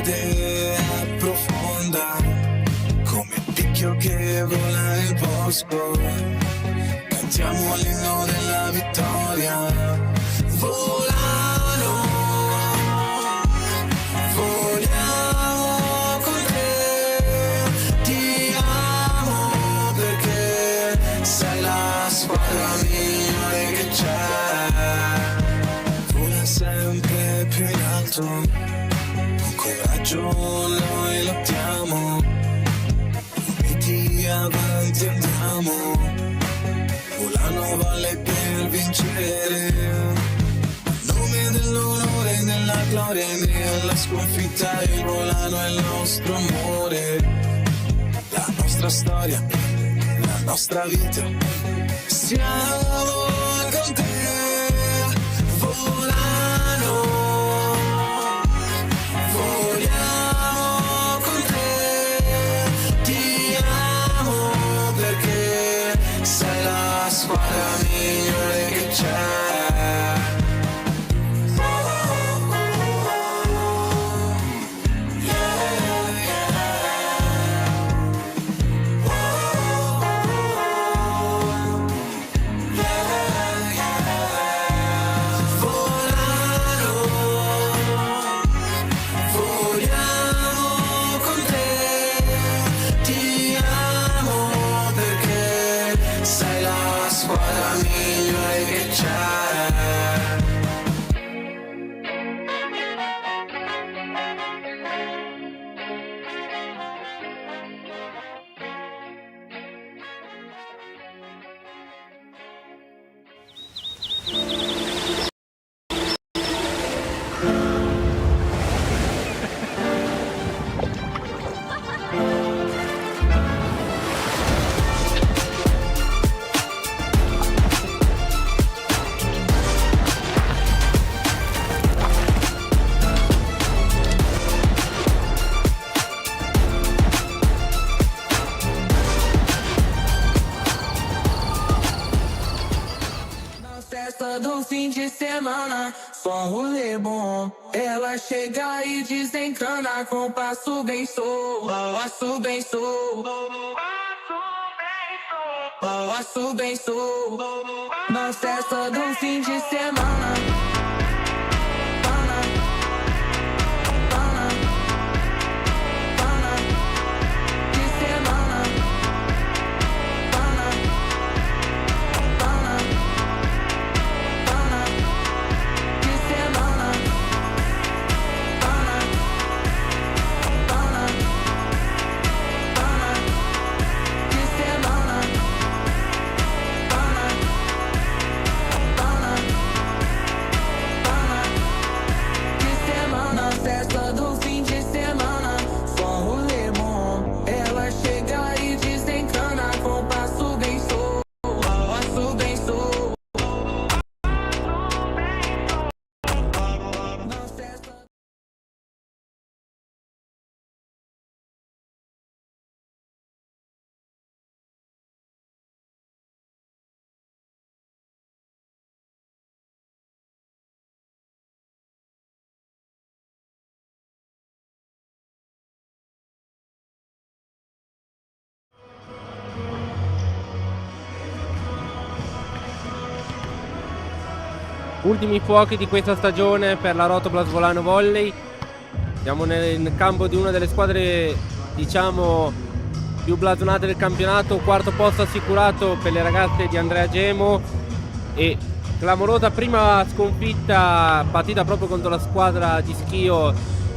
verde profonda, come il picchio che vola nel bosco. Cantiamo l'inno della vittoria. Volano, voliamo con te. Ti amo perché sei la squadra migliore che c'è. Vola sempre più in alto, con coraggio noi lottiamo, uniti avanti andiamo. Volano valle per vincere, nome dell'onore e della gloria, nella sconfitta il volano è il nostro amore, la nostra storia, la nostra vita. Siamo con te, volano, voliamo con te. Ti amo perché sei la squadra migliore che c'è. Do fim de semana, só um rolê bom. Ela chega e desencana com passo bem sou, passo bem sou, passo bem sou. Na festa do fim de semana. Ultimi fuochi di questa stagione per la Rotoplas Volano Volley. Siamo nel campo di una delle squadre, diciamo, più blasonate del campionato. Quarto posto assicurato per le ragazze di Andrea Gemo e clamorosa prima sconfitta, partita proprio contro la squadra di Schio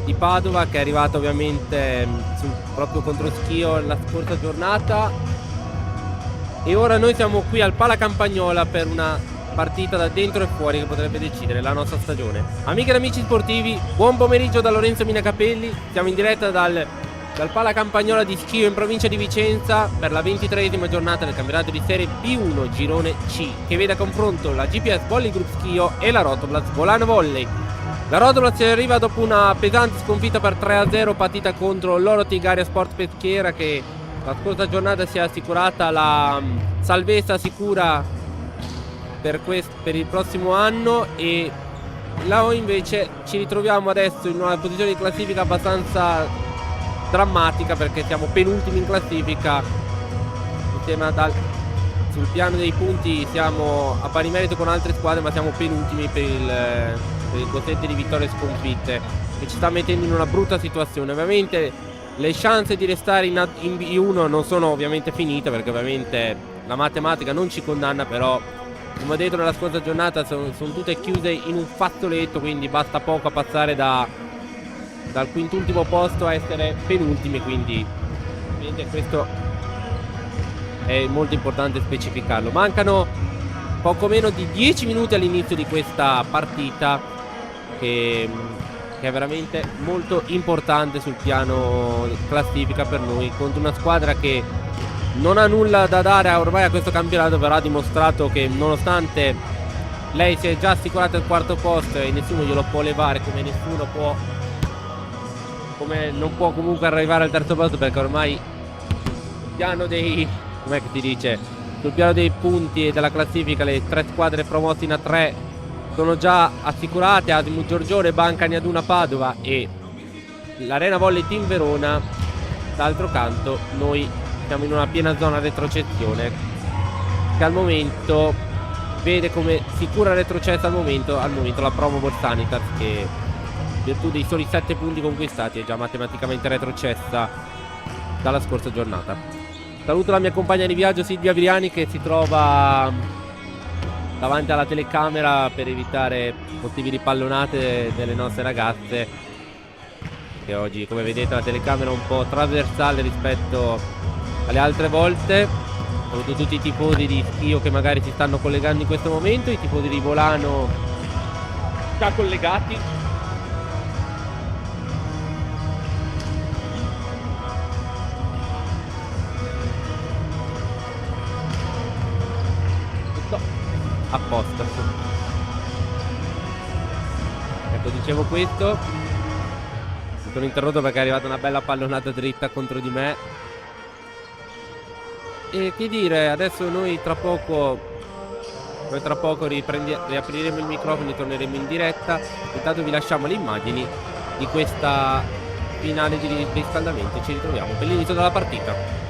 di Padova, che è arrivata ovviamente proprio contro Schio la scorsa giornata. E ora noi siamo qui al Pala Campagnola per una partita da dentro e fuori che potrebbe decidere la nostra stagione. Amiche ed amici sportivi, buon pomeriggio da Lorenzo Minacapelli. Siamo in diretta dal Pala Campagnola di Schio in provincia di Vicenza per la 23esima giornata del campionato di serie B1 Girone C, che vede a confronto la GPS Volley Group Schio e la Rotoplas Volano Volley. La Rotoplas arriva dopo una pesante sconfitta per 3-0 partita contro l'Oro Tigaria Sport Peschiera, che la scorsa giornata si è assicurata la salvezza sicura per il prossimo anno, e Là invece ci ritroviamo adesso in una posizione di classifica abbastanza drammatica, perché siamo penultimi in classifica. Sul piano dei punti siamo a pari merito con altre squadre, ma siamo penultimi per il quoziente di vittorie e sconfitte, che ci sta mettendo in una brutta situazione. Ovviamente le chance di restare in B1 non sono ovviamente finite, perché ovviamente la matematica non ci condanna, però come ho detto nella scorsa giornata sono tutte chiuse in un fazzoletto, quindi basta poco a passare dal quintultimo posto a essere penultimi, quindi ovviamente questo è molto importante specificarlo. Mancano poco meno di 10 minuti all'inizio di questa partita, che è veramente molto importante sul piano classifica per noi, contro una squadra che non ha nulla da dare ormai a questo campionato, però ha dimostrato che nonostante lei si è già assicurata il quarto posto e nessuno glielo può levare, come non può comunque arrivare al terzo posto, perché ormai sul piano com'è che si dice? Sul piano dei punti e della classifica le 3 squadre promosse in A3 sono già assicurate: Asimo Giorgione, Bancani, Aduna Padova e l'Arena Volley Team Verona. D'altro canto noi siamo in una piena zona retrocessione, che al momento vede come sicura retrocessa al momento la Promo Borsanitas, che in virtù dei soli 7 punti conquistati è già matematicamente retrocessa dalla scorsa giornata. Saluto la mia compagna di viaggio Silvia Viriani, che si trova davanti alla telecamera per evitare possibili pallonate delle nostre ragazze, che oggi, come vedete, la telecamera è un po' trasversale rispetto alle altre volte. Saluto tutti i tifosi di Schio che magari si stanno collegando in questo momento, i tifosi di Volano già collegati. Apposta. Ecco, dicevo questo. Mi sono interrotto perché è arrivata una bella pallonata dritta contro di me. E che dire, adesso noi tra poco riapriremo il microfono e torneremo in diretta. Intanto vi lasciamo le immagini di questa finale di riscaldamento. Ci ritroviamo per l'inizio della partita.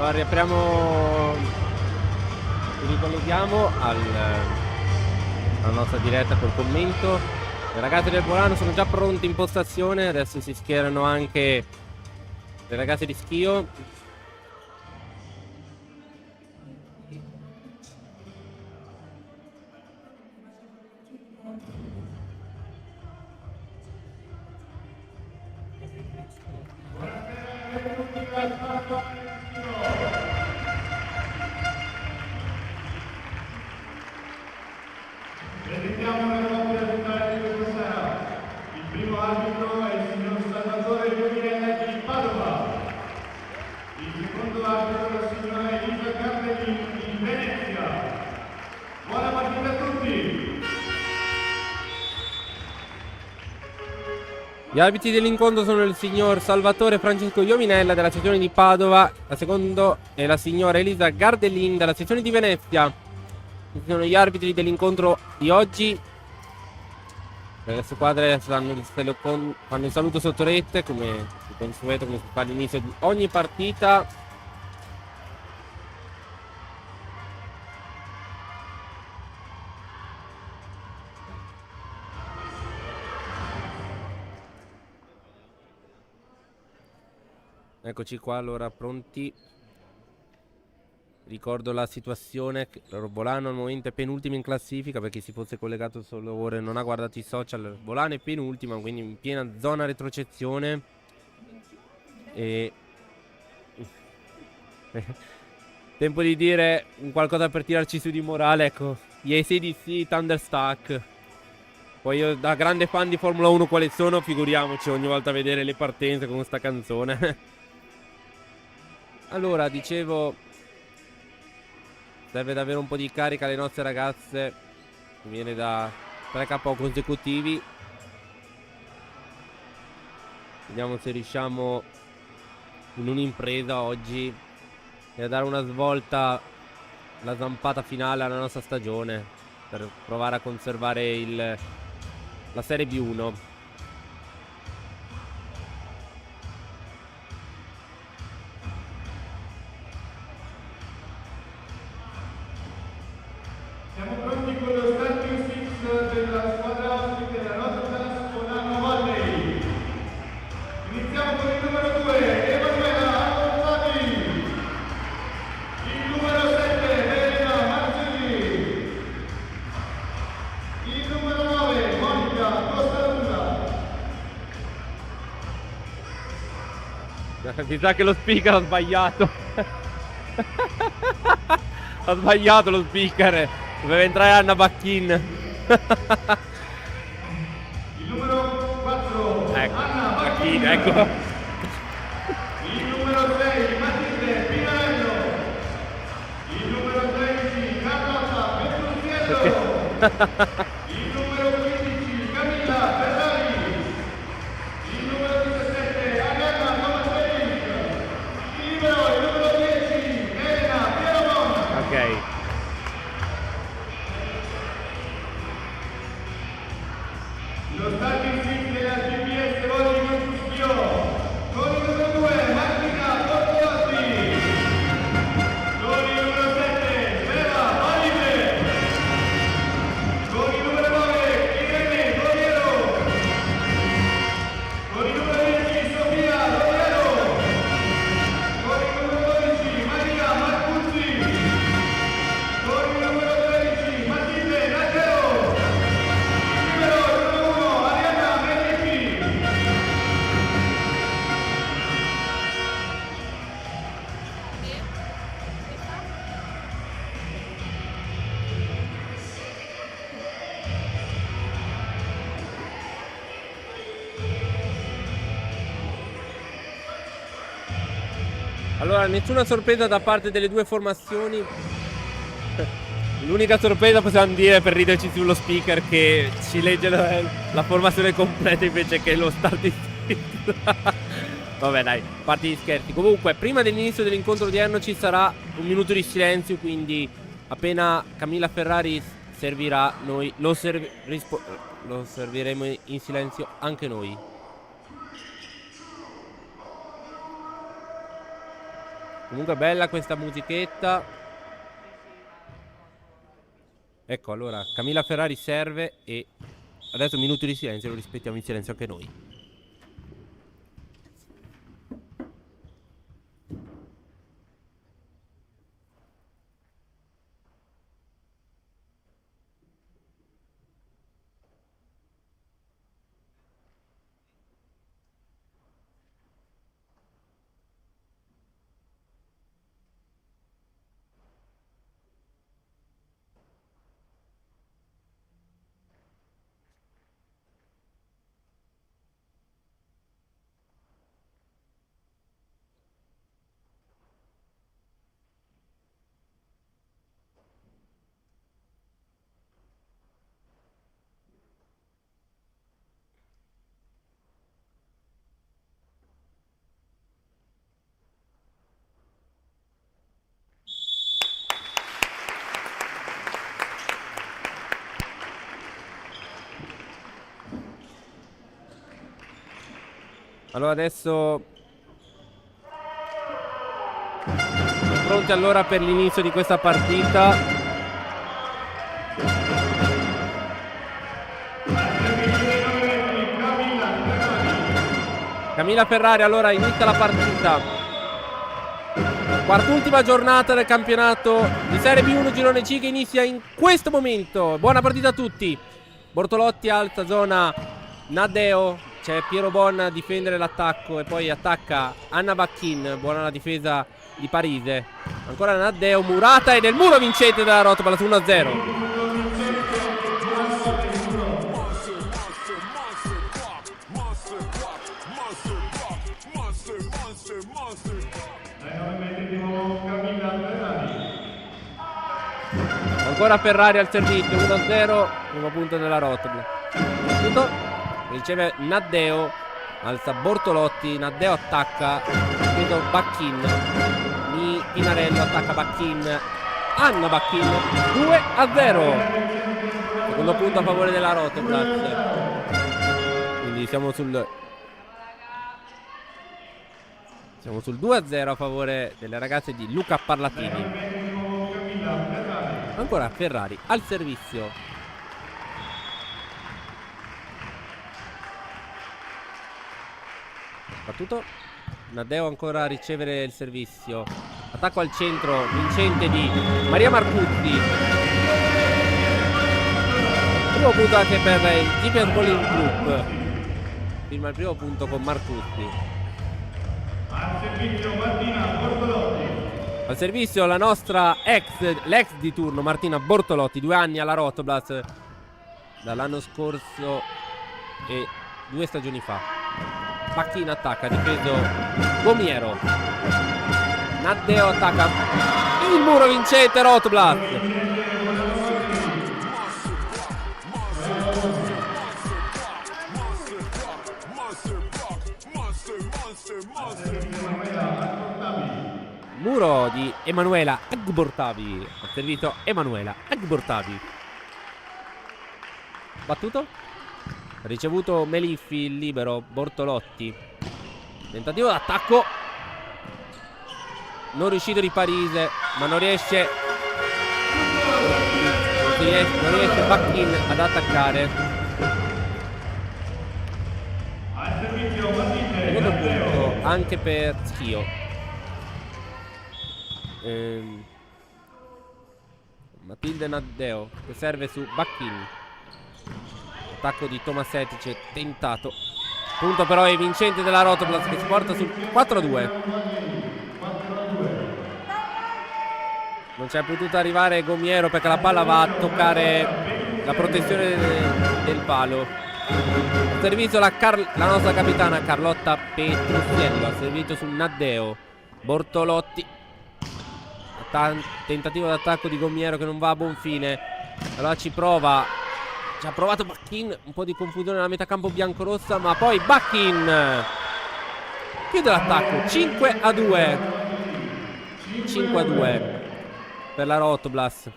Allora riapriamo, ricolleghiamo alla nostra diretta col commento. Le ragazze del Volano sono già pronte in postazione, adesso si schierano anche le ragazze di Schio. Presentiamo la coppia finale di questa sera. Il primo arbitro è il signor Salvatore Giovinella di Padova. Il secondo arbitro è la signora Elisa Gardellini di Venezia. Buona partita a tutti! Gli arbitri dell'incontro sono il signor Salvatore Francesco Giovinella della sezione di Padova, la seconda è la signora Elisa Gardellin della sezione di Venezia. Questi sono gli arbitri dell'incontro di oggi. Le squadre fanno il saluto sotto rete come di consueto, come si fa all'inizio di ogni partita. Eccoci qua, allora pronti. Ricordo la situazione, che Volano al momento è penultimo in classifica, per chi si fosse collegato solo ora e non ha guardato i social. Volano è penultima, quindi in piena zona retrocessione. E tempo di dire qualcosa per tirarci su di morale, ecco. Gli AC/DC Thunderstruck. Poi io, da grande fan di Formula 1 quale sono, figuriamoci ogni volta a vedere le partenze con sta canzone. Allora, dicevo, serve davvero un po' di carica alle nostre ragazze. Viene da 3 KO consecutivi. Vediamo se riusciamo in un'impresa oggi e a dare una svolta, la zampata finale alla nostra stagione, per provare a conservare la Serie B1. Siamo pronti con lo starting six della squadra ospite della Rotterdam Volano Volley. Iniziamo con il numero 2, Emanuela Alfonsavi. Il numero 7, Elena Marcelli. Il numero 9, Monica Costaluna. Mi sa che lo speaker ha sbagliato. Ha sbagliato lo speaker. Doveva entrare Anna Bacchin. Il numero 4, Ecco, Anna Bacchin, Bacchin. ecco. Il numero 6, Matilde Pinarello. Il numero 13, Carlotta Petrucciello. Il numero 15, Camilla Ferrari. Il numero 17, Arianna Tomasevich. Il numero 10, Elena Pieromon. Ok. Lo starting six della GPS Volley Schio. Con il numero 2, Martina Bortolotti. Con il numero 7, Vera Olive. Con il numero 9, Irene Goriero. Con il numero 10, Sofia Roviero. Con il numero 12, Maria Marcuzzi. Con il numero 13, Matilde Nacero. Il numero 1, Arianna Medici. Allora, nessuna sorpresa da parte delle due formazioni. L'unica sorpresa possiamo dire, per riderci sullo speaker, che ci legge la formazione completa invece che lo starting. Vabbè dai, parti gli scherzi. Comunque, prima dell'inizio dell'incontro odierno ci sarà un minuto di silenzio, quindi appena Camilla Ferrari servirà, noi lo serviremo in silenzio anche noi. Comunque bella questa musichetta. Ecco, allora Camilla Ferrari serve e adesso un minuto di silenzio, lo rispettiamo in silenzio anche noi. Allora adesso pronti allora per l'inizio di questa partita. Camilla Ferrari, allora inizia la partita. Quart'ultima giornata del campionato di Serie B1 Girone C che inizia in questo momento. Buona partita a tutti. Bortolotti alza zona Nadeo. C'è Piero Bon a difendere l'attacco e poi attacca Anna Bacchin. Buona la difesa di Parise. Ancora Nadeo, Murata e del muro vincente della Rotoplas 1-0. Ancora Ferrari al servizio, 1-0, primo punto della Rotoplas. Riceve Nadeo, alza Bortolotti, Nadeo attacca, vedo Bacchin, Pinarello attacca Bacchin, Anna Bacchin, 2-0. Secondo punto a favore della Rotoplas. Quindi siamo sul 2-0 a favore delle ragazze di Luca Parlatini. Ancora Ferrari al servizio. Battuto. Nadeo ancora a ricevere il servizio. Attacco al centro vincente di Maria Marcutti. Primo punto anche per il Gipers Bowling Club. Firma il primo punto con Marcutti. Al servizio la nostra l'ex di turno Martina Bortolotti, 2 anni alla Rotoplas dall'anno scorso e 2 stagioni fa. Bacchin attacca, difeso Gomiero. Nadeo attacca il muro vincente Rotoplas. Muro di Emanuela Agbortavi. Ha servito Emanuela Agbortavi. Battuto. Ricevuto Meliffi, il libero, Bortolotti. Tentativo d'attacco. Non riuscito di Parise, ma non riesce Bacchin ad attaccare. Secondo punto anche per Schio. Matilde Nadeo che serve su Bacchin. Attacco di Tomasetic tentato. Punto però è vincente della Rotoplas che si porta sul 4-2. Non c'è potuto arrivare Gomiero perché la palla va a toccare la protezione del palo. Ha servito la nostra capitana Carlotta Petrusiello. Ha servito su Nadeo. Bortolotti. Tentativo d'attacco di Gomiero che non va a buon fine. Allora ci prova. Ci ha provato Bacchin, un po' di confusione nella metà campo biancorossa, ma poi Bacchin chiude l'attacco. 5-2. 5-2 per la Rotoplas.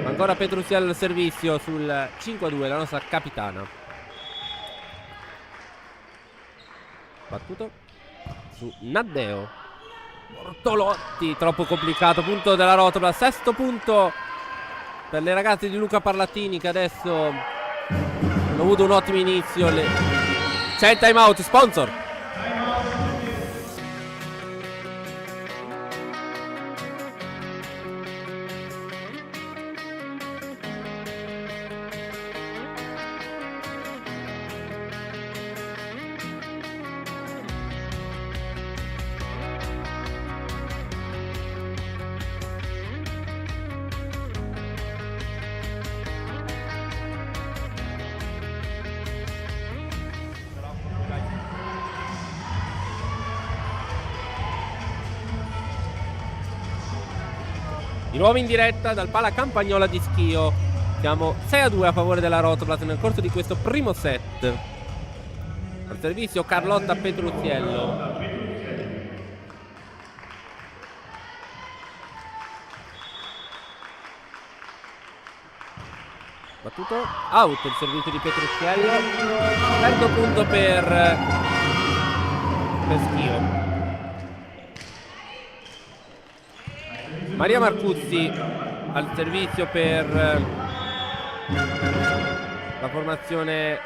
Ancora Petrusiello al servizio sul 5-2, la nostra capitana. Battuto su Naddeo. Bortolotti, troppo complicato. Punto della Rotoplas. Sesto punto per le ragazze di Luca Parlatini, che adesso hanno avuto un ottimo inizio. C'è il time out, sponsor. Di nuovo in diretta dal Pala Campagnola di Schio. Siamo 6-2 a favore della Rotoplas nel corso di questo primo set. Al servizio Carlotta Petruziello. Battuto, out il servizio di Petruziello. Terzo punto per Schio. Maria Marcuzzi al servizio per la formazione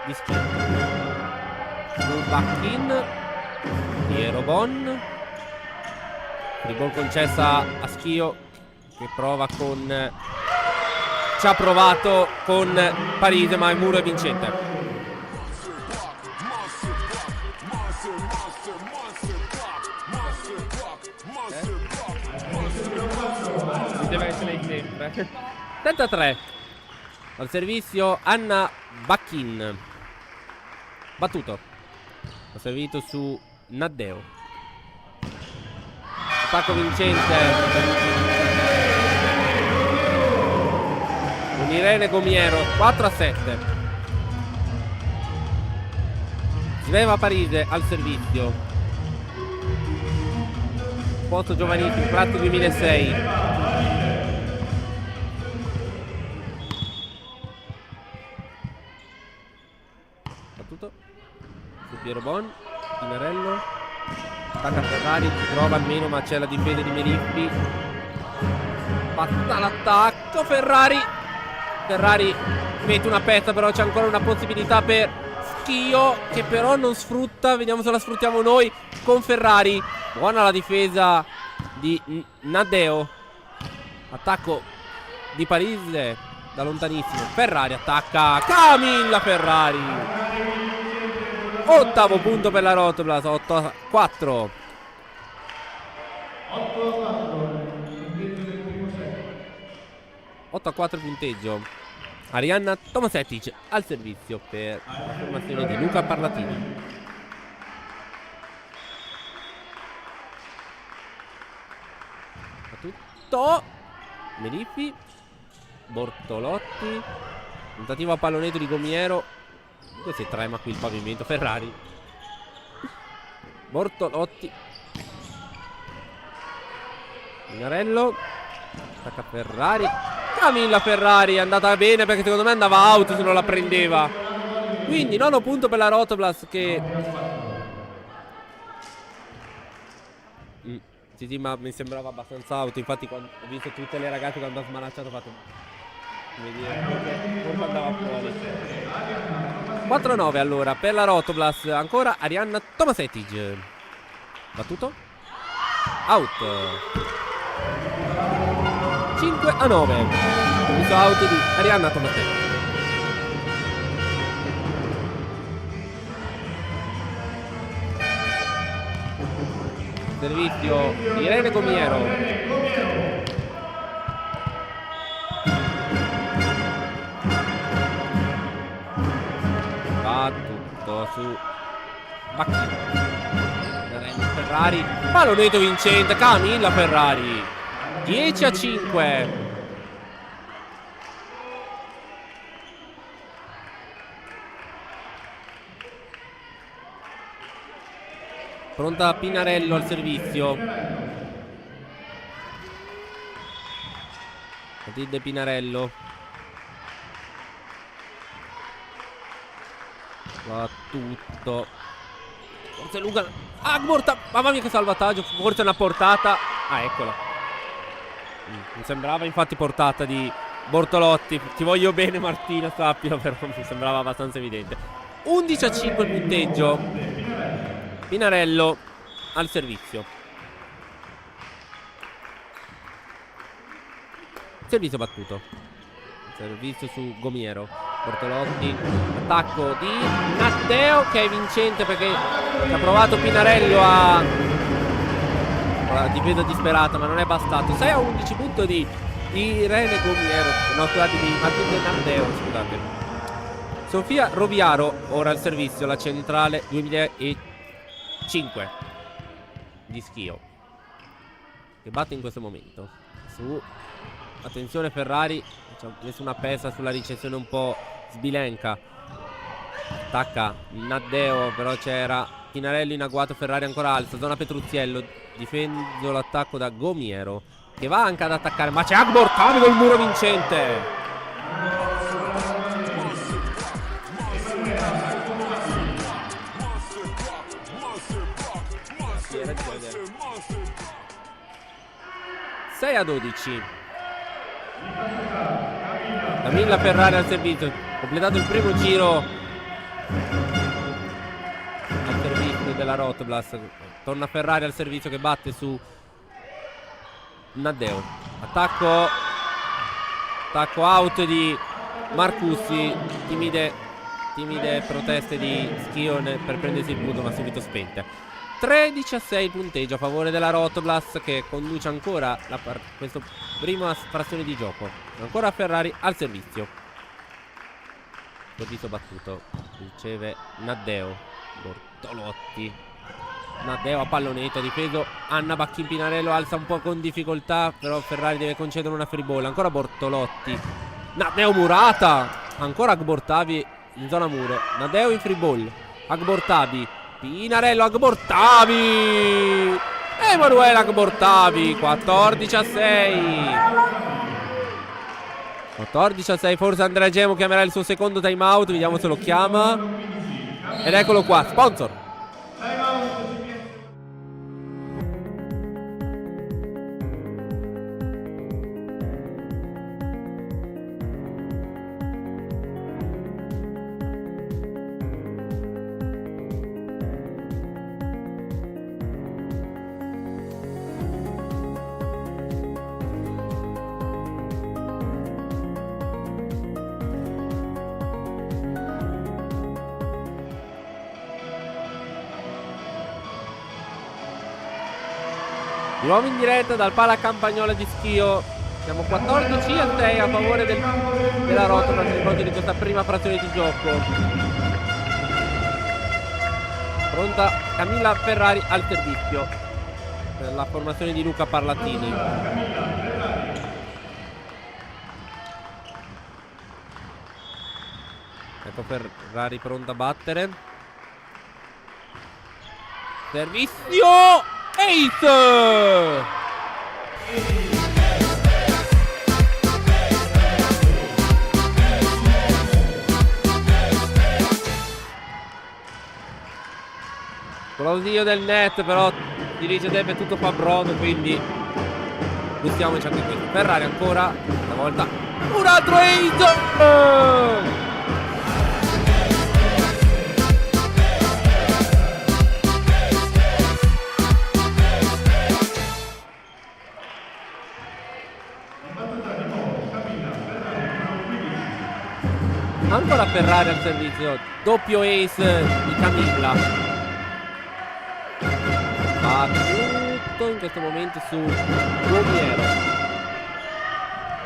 di Schio. Backin, Piero Bon. Free ball concessa a Schio, che prova con... ci ha provato con Parise, ma il muro è vincente. Deve essere lei sempre. 33 al servizio Anna Bachin. Battuto, ha servito su Naddeo. Attacco vincente con Irene Gomiero. 4-7. Sveva Parise al servizio. Posto giovanissimo, Prato 2006. Battuto su Piero Bon. Pinarello attacca Ferrari, si trova almeno, ma c'è la difesa di Meliffi. Fatta l'attacco, Ferrari mette una pezza, però c'è ancora una possibilità per Schio, che però non sfrutta. Vediamo se la sfruttiamo noi con Ferrari. Buona la difesa di Naddeo. Attacco di Parise da lontanissimo. Ferrari attacca Camilla Ferrari. Ottavo punto per la Rotoplas. 8-4. 8-4 il punteggio. Arianna Tomasetic al servizio per la formazione di Luca Parlatini. Tutto Meliffi, Bortolotti, tentativo a pallonetto di Gomiero. Questo si trema qui il pavimento. Ferrari, Bortolotti, Minarello, attacca Ferrari. Camilla Ferrari è andata bene, perché secondo me andava out se non la prendeva. Quindi nono punto per la Rotoplas, che sì, ma mi sembrava abbastanza out. Infatti quando ho visto tutte le ragazze quando ha smanacciato, ho fatto, come dire, forse andava fuori. 4-9 allora per la Rotoplas. Ancora Arianna Tomasetic. Battuto, out. 5-9. Questo out di Arianna Tomasetic. Servizio di Irene Gomiero. Battuto su Bacchino. Ferrari, pallonetto vincente, Camilla Ferrari. 10-5. Pronta Pinarello al servizio. Matilde Pinarello. Battuto Forse lunga. Mamma mia che salvataggio. Forse una portata. Ah, eccola. Mi sembrava infatti portata di Bortolotti. Ti voglio bene Martina, sappilo, però mi sembrava abbastanza evidente. 11-5 il punteggio. Pinarello al servizio. Servizio battuto. Servizio su Gomiero. Bortolotti. Attacco di Matteo che è vincente perché ha provato Pinarello a difesa disperata, ma non è bastato. 6-11 punto di Irene Gomiero. No, scusate, di Matilde Matteo, scusate. Sofia Roviaro ora al servizio, la centrale 2005 di Schio, che batte in questo momento. Attenzione Ferrari, ci ha messo una pesa sulla ricezione un po' sbilenca. Attacca Naddeo, però c'era Pinarello in agguato. Ferrari ancora alza, zona Petruzziello. Difendo l'attacco da Gomiero, che va anche ad attaccare, ma c'è Agbortavi col muro vincente. Sei a 12. Camilla Ferrari al servizio, completato il primo giro al servizio della Rotoblas. Torna Ferrari al servizio che batte su Naddeo. Attacco out di Marcussi. Timide proteste di Schione per prendersi il punto, ma subito spente. 13-6 il punteggio a favore della Rotoblas, che conduce ancora questa prima frazione di gioco. Ancora Ferrari al servizio. Servizio battuto. Riceve Naddeo. Bortolotti. Naddeo a pallonetto, difeso Anna Bacchin. Pinarello alza un po' con difficoltà, però Ferrari deve concedere una free ball. Ancora Bortolotti. Naddeo murata. Ancora Agbortavi in zona muro. Naddeo in free ball. Agbortavi. Pinarello, Agbortavi. Emanuele Agbortavi. 14-6. Forse Andrea Gemo chiamerà il suo secondo time out. Vediamo se lo chiama. Ed eccolo qua, sponsor. Di nuovo in diretta dal Pala Campagnola di Schio. Siamo 14-6 a favore della Rotoblas nei confronti di questa prima frazione di gioco. Pronta Camilla Ferrari al servizio per la formazione di Luca Parlatini. Ecco Ferrari pronta a battere. Servizio! Ace! Esplosio del net, però dirige Deve tutto fa brodo, quindi buttiamoci anche questo. Ferrari ancora, stavolta un altro ace! Ancora Ferrari al servizio, doppio ace di Camilla. Va tutto in questo momento su Gomiero.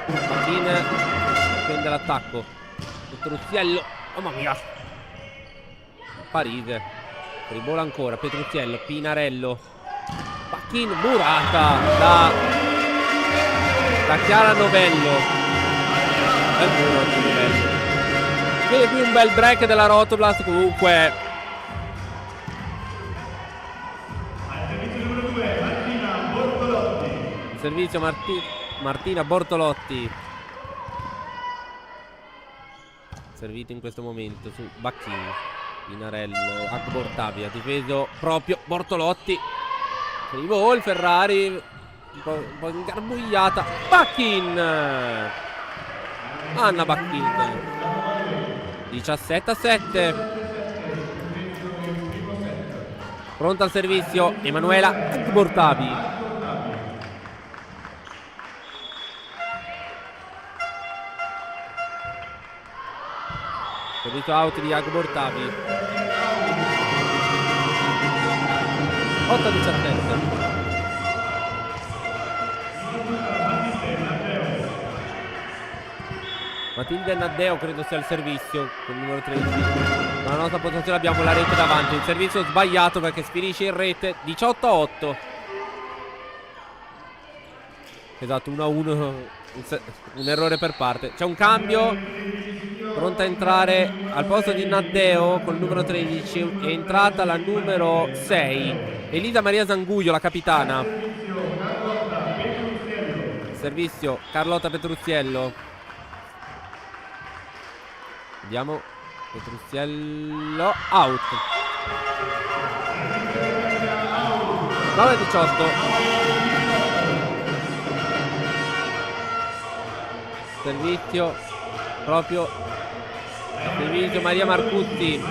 Bacchin prende l'attacco. Petruzziello, mamma mia. Parise, ribola ancora, Petruzziello, Pinarello. Bacchin murata da Chiara Novello. Bel muro di Novello. Vede qui un bel break della Rotoblas comunque. Il servizio Martina Bortolotti. Servito in questo momento su Bacchin. Pinarello, Agbortavi, ha difeso proprio Bortolotti. Il gol, Ferrari un po' ingarbugliata. Bacchin, Anna Bacchin. 17-7. Pronta al servizio Emanuela Agbortavi. Servizio out di Agbortavi. 8-17. Matilde Naddeo credo sia il servizio con il numero 13. Nella nostra posizione abbiamo la rete davanti. Il servizio sbagliato perché finisce in rete. 18-8. Esatto, 1-1. Un errore per parte. C'è un cambio. Pronta a entrare al posto di Naddeo con il numero 13. È entrata la numero 6, Elisa Maria Zanguglio, la capitana. Servizio Carlotta Petruziello. Vediamo. Petruziello out. 9-18. Servizio proprio servizio Maria Marcutti.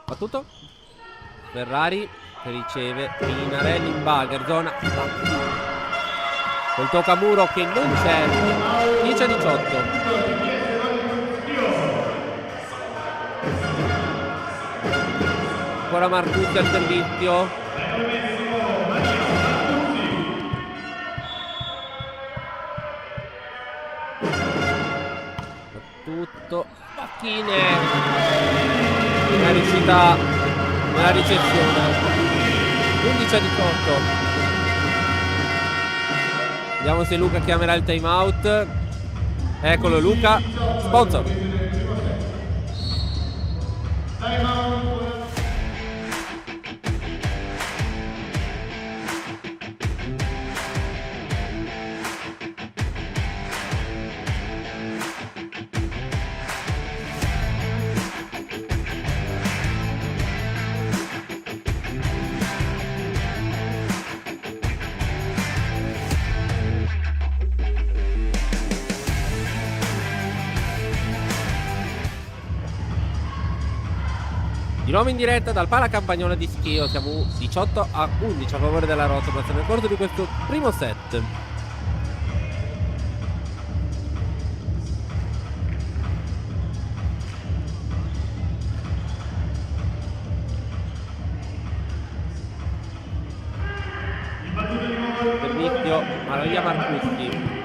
Battuto Ferrari che riceve Pinarelli in bagger, zona col toccamuro che non c'è. 10-18. Ancora Marcutti al servizio. Tutto Bacchine. Una riuscita nella ricezione. 11-18. Vediamo se Luca chiamerà il time out. Eccolo Luca. Sponsor. Di nuovo in diretta dal Pala Campagnola di Schio. Siamo 18-11 a favore della Rotoplas nel corso di questo primo set. Servizio Maria Marcucci.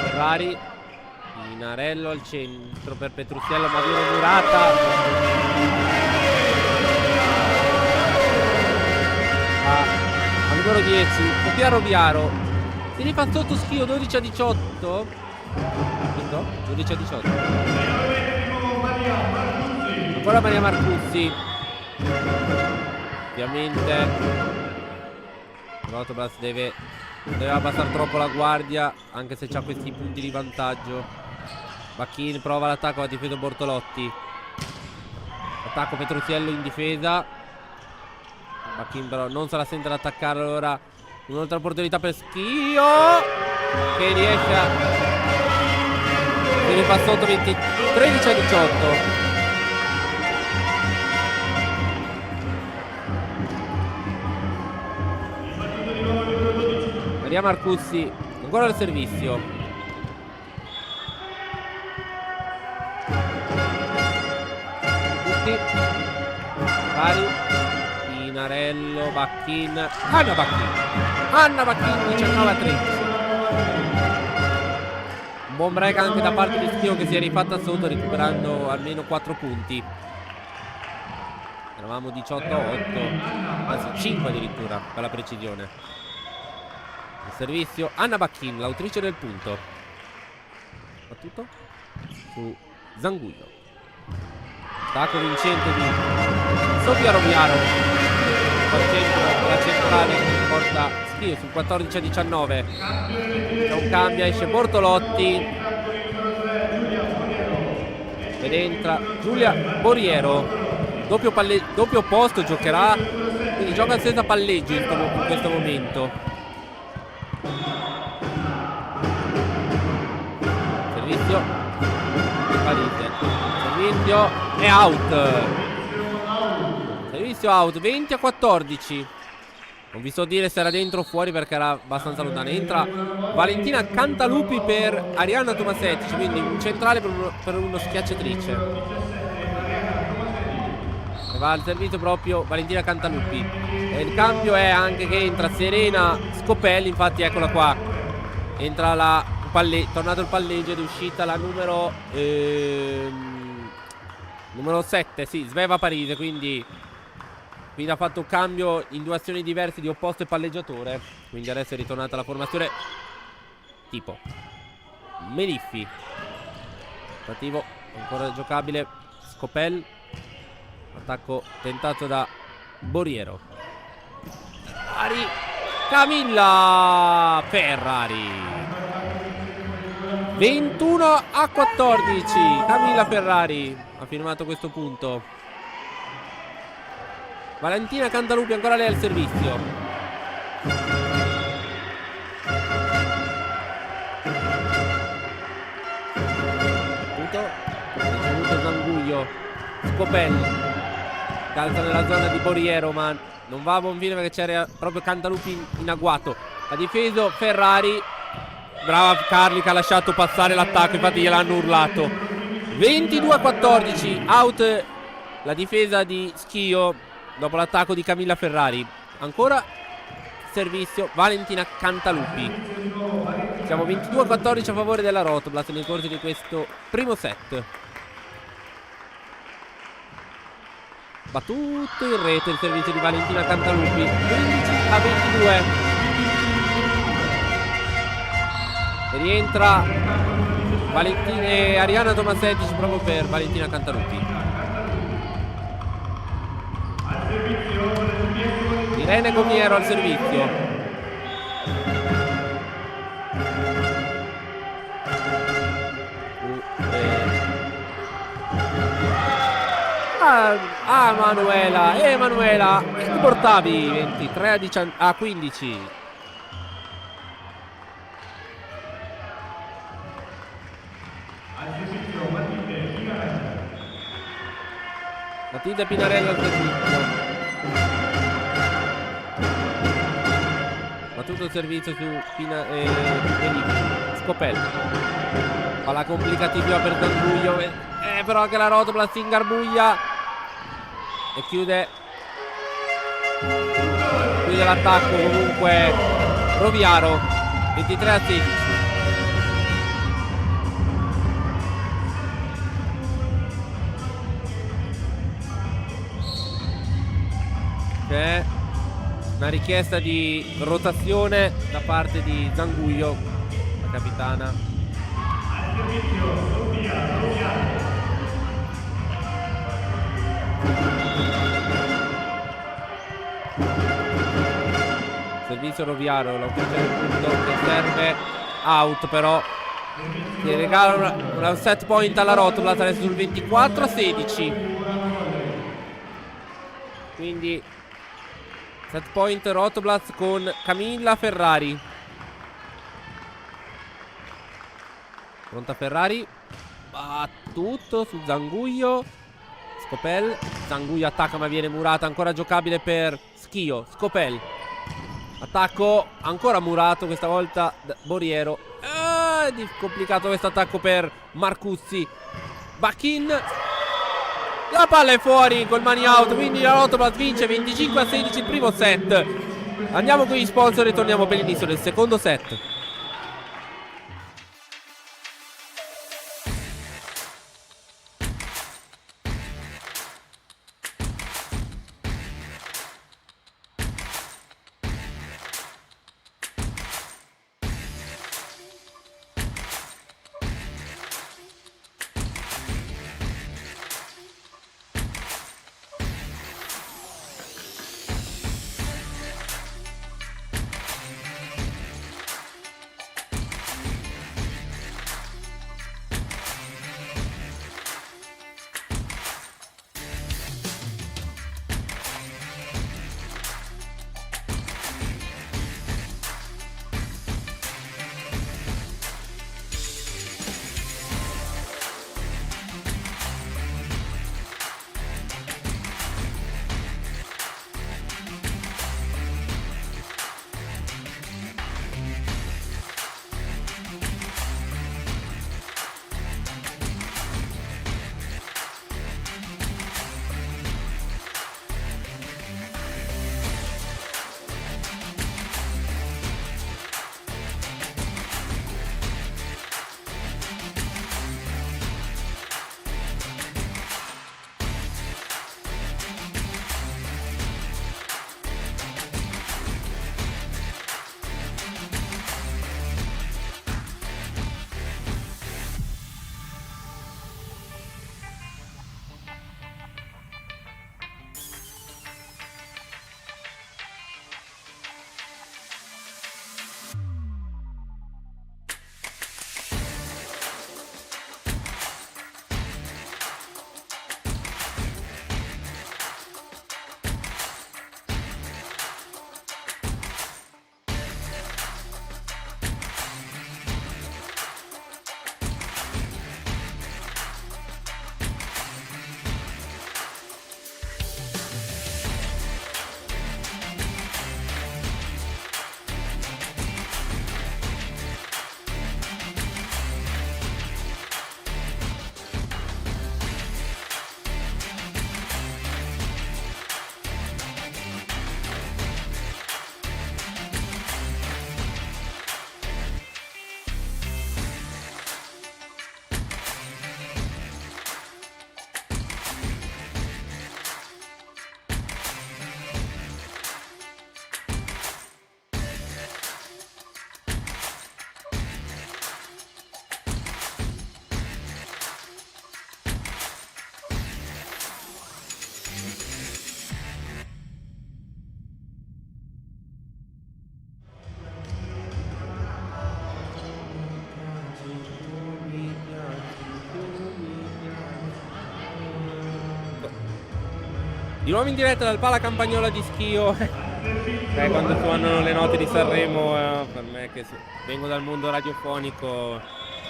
Ferrari, Pinarello al centro per Petruziello, ma viene durata. Al numero 10, Piero Viaro. Si rifà sotto Schio, 12-18. 12-18. Ancora Maria Marcuzzi. Ovviamente Rotoblas deve abbassare troppo la guardia, anche se c'ha questi punti di vantaggio. Bacchin prova l'attacco, ha difeso Bortolotti. Attacco Petruziello in difesa. Bacchin però non se la sente ad attaccare. Allora un'altra opportunità per Schio, che riesce a fa sotto 13-18. Maria Marcuzzi ancora al servizio. Tutti pari. Pinarello, Bacchin, Anna Bacchin 19-13. Un buon break anche da parte di Schio, che si è rifatta sotto recuperando almeno 4 punti. Eravamo 18-8, anzi 5 addirittura per la precisione. Il servizio Anna Bacchin, l'autrice del punto. Battuto su Zanguglio. Attacco vincente di Sofia Roviaro. Al centro la centrale che porta Schio sul 14-19. C'è un cambio, esce Bortolotti ed entra Giulia Boriero. Doppio posto giocherà, quindi gioca senza palleggio in questo momento. Servizio di Parisi. Servizio è out. Servizio out, 20-14. Non vi so dire se era dentro o fuori perché era abbastanza lontana. Entra Valentina Cantalupi per Arianna Tomasetti, quindi un centrale per uno schiacciatrice. E va al servizio proprio Valentina Cantalupi. E il cambio è anche che entra Serena Scopelli, infatti eccola qua. Entra la tornato il palleggio ed è uscita la numero 7, sì, Sveva Parisi, quindi ha fatto un cambio in due azioni diverse di opposto e palleggiatore. Quindi adesso è ritornata la formazione tipo Meliffi. Tentativo ancora giocabile Scopel. Attacco tentato da Boriero. Camilla Ferrari. 21-14. Camilla Ferrari ha firmato questo punto. Valentina Cantalupi ancora lei al servizio. Ricevuto Zanguglio. Scopelli calza nella zona di Boriero, ma non va a buon fine perché c'era proprio Cantalupi in agguato. Ha difeso Ferrari. Brava Carli che ha lasciato passare l'attacco, infatti gliel'hanno urlato. 22-14. Out la difesa di Schio dopo l'attacco di Camilla Ferrari. Ancora servizio Valentina Cantalupi. Siamo 22-14 a favore della Rotoblat nel corso di questo primo set. Battuto in rete il servizio di Valentina Cantalupi. 15-22. Rientra Arianna Tomasetti proprio per Valentina Cantalupi. Irene Gomiero al servizio. Emanuela Portavi 23-15. Matilde Pinarella al servizio. Battuto il servizio su Scopelli. Palla complicativa per Zanguglio. Però anche la Rotoblat si ingarbuglia e chiude l'attacco comunque Roviaro. 23-16. C'è una richiesta di rotazione da parte di Zanguglio, la capitana. Servizio Roviaro, la punta del punto che serve out, però si regala una set point alla Rotoblat adesso sul 24-16. Quindi set point Rotoblat con Camilla Ferrari. Pronta Ferrari. Battuto su Zanguglio. Scopel. Zanguglio attacca ma viene murata. Ancora giocabile per Schio. Scopel. Attacco ancora murato. Questa volta da Boriero. È complicato questo attacco per Marcuzzi. Back-in. La palla è fuori col money out. Quindi la Rotoblat vince 25-16 il primo set. Andiamo con gli sponsor e torniamo per l'inizio del secondo set. Di nuovo in diretta dal Pala Campagnola di Schio. Quando suonano le note di Sanremo, per me che vengo dal mondo radiofonico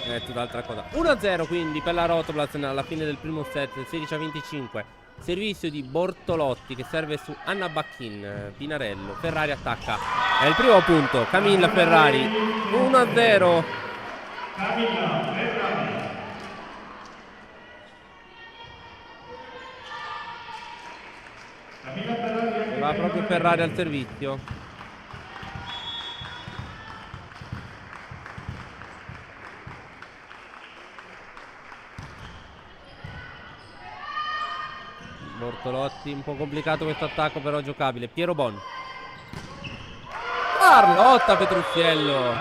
è tutt'altra cosa. 1-0 quindi per la Rotoplas alla fine del primo set, 16-25. Servizio di Bortolotti che serve su Anna Bacchin. Pinarello, Ferrari attacca. È il primo punto, Camilla Ferrari. 1-0. Camilla Ferrari. Va proprio Ferrari al servizio. Bortolotti, un po' complicato questo attacco però giocabile. Piero Bon. Carlotta Petrucciello.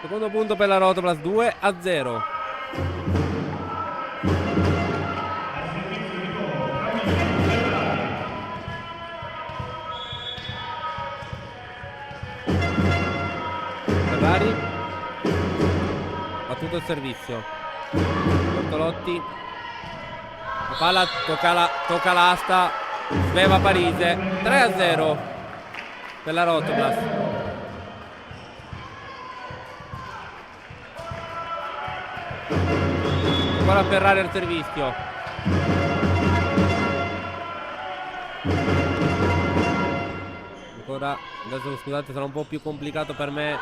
Secondo punto per la Rotoplas, 2-0. Ferrari. Battuto il servizio. Bortolotti. La palla tocca l'asta. Sveva Parise. 3-0 per la Rotoplas. Ancora Ferrari al servizio. Ancora, adesso scusate, sarà un po' più complicato per me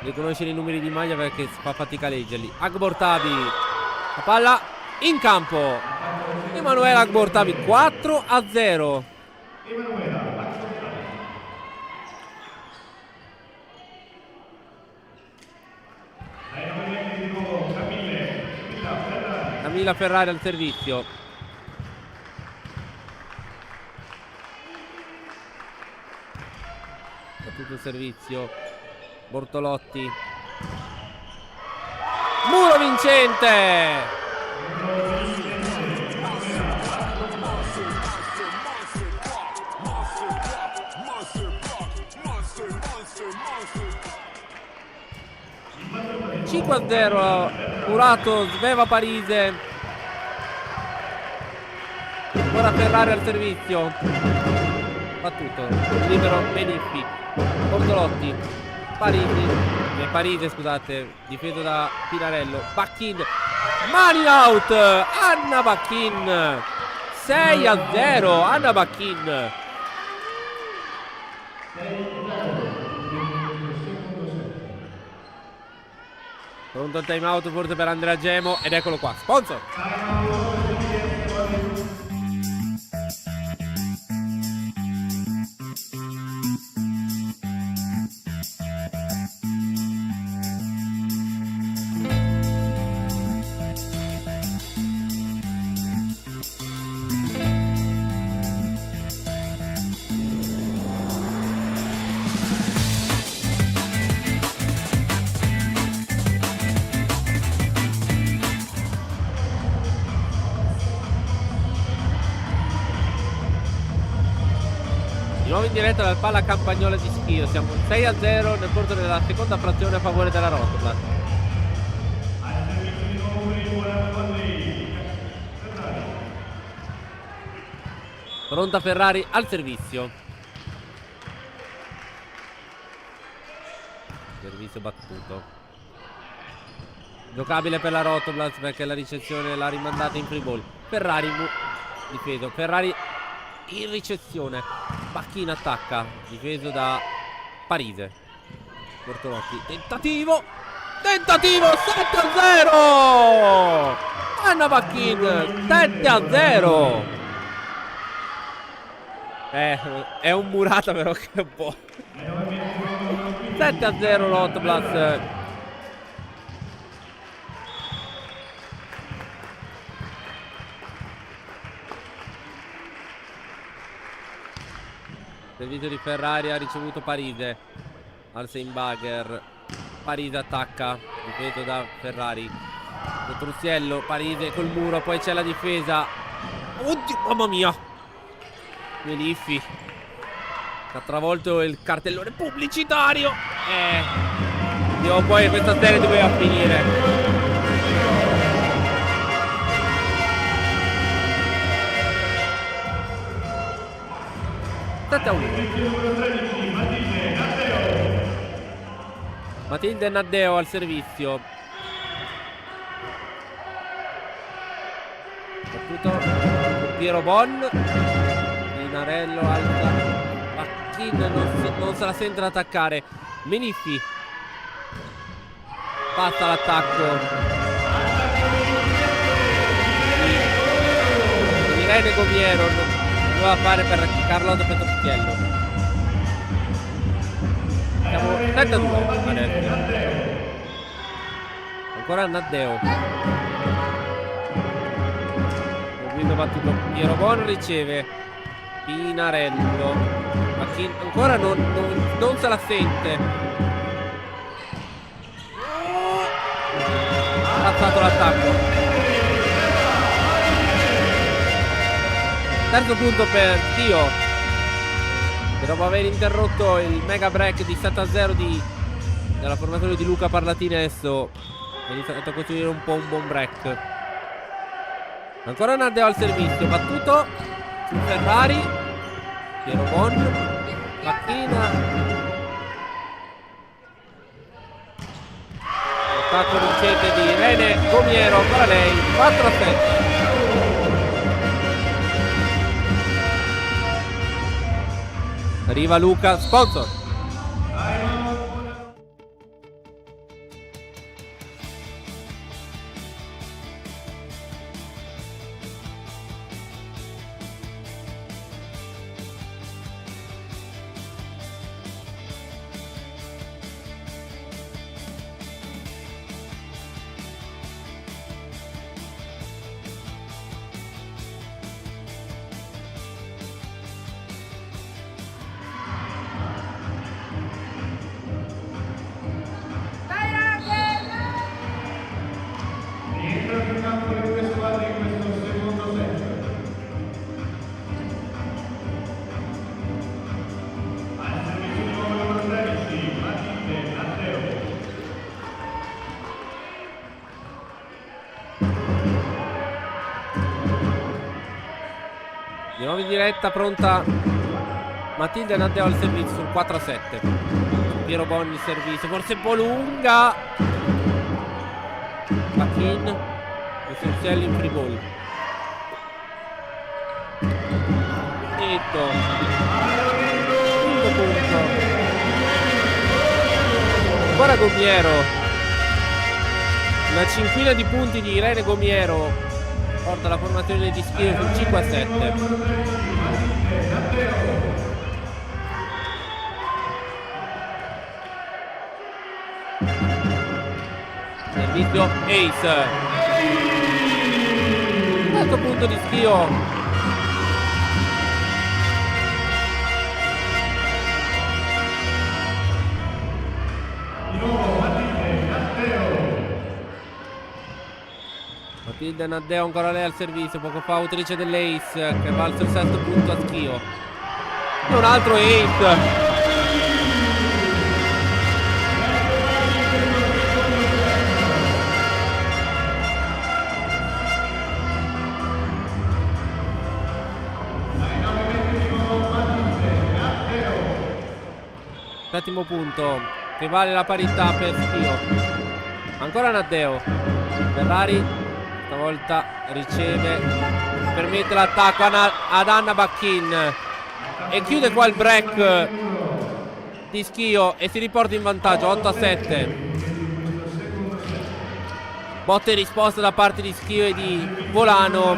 riconoscere i numeri di maglia perché si fa fatica a leggerli. Agbortavi, la palla in campo. Emanuela Agbortavi, 4-0. Camilla Ferrari al servizio. Tutto il servizio. Bortolotti. Muro vincente. Murato sveva Parise. Ora Ferrari al servizio. Battuto. Libero Beniffi. Bortolotti. Parise, scusate. Difeso da Pinarello. Bacchin. Mani out. Anna Bacchin. 6-0. Anna Bacchin. Pronto il time out forse per Andrea Gemo. Ed eccolo qua. Sponsor. Di nuovo in diretta dal Pala Campagnola di Schio. Siamo 6-0 nel corso della seconda frazione a favore della Rotoplas. Pronta Ferrari al servizio. Servizio battuto. Giocabile per la Rotoplas perché la ricezione l'ha rimandata in free ball. Ferrari difeso. Ferrari in ricezione. Bacchin attacca. Difeso da Parise. Bortolotti. Tentativo. 7-0. Anna Bacchin. 7-0. È un murata però che è un po'. 7-0 Rotoplas. Servizio di Ferrari, ha ricevuto Parise al Seinbacher. Parise attacca, difeso da Ferrari. Petrucciello, Parise col muro, poi c'è la difesa. Oddio, mamma mia. Meliffi ha travolto il cartellone pubblicitario. Poi questa serie doveva finire. 7-1. Matilde Naddeo al servizio. Battuto Piero Bon. Pinarello alta. Bacchin non se la sente ad attaccare. Meniffi. Passa l'attacco. Irene Gomiero doveva fare per Carlotta Petrocchiello. Siamo 7-2 adesso. Ancora Naddeo. Subito battuto Piero Bon, riceve Pinarello. Ma chi ancora non se la sente. Ha fatto l'attacco. Terzo punto per Dio. Dopo aver interrotto il mega break di 7-0 della formazione di Luca Parlatini, adesso è iniziato a costruire un po' un buon break. Ancora Naddeo al servizio, battuto su Ferrari. Piero Bon, Macchina. Attacco vincente di Irene Gomiero, ancora lei, 4-7. Arriva Luca, sponsor. Di nuovo in diretta, pronta Matilde Naddeo al servizio sul 4-7. Piero Bonni il servizio, forse un po' lunga. Machin, Essenzielli in free ball. Netto. Quinto punto. Ancora Gomiero. Una cinquina di punti di Irene Gomiero porta la formazione di Schio sul 5-7. Servizio Ace. Quarto punto di Schio. Matilde Naddeo ancora lei al servizio, poco fa autrice dell'Ace che va al suo sesto punto a Schio. E un altro Ace. Settimo punto che vale la parità per Schio. Ancora Naddeo. Ferrari stavolta riceve, permette l'attacco ad Anna Bacchin e chiude qua il break di Schio e si riporta in vantaggio 8-7. Botte e risposta da parte di Schio e di Volano.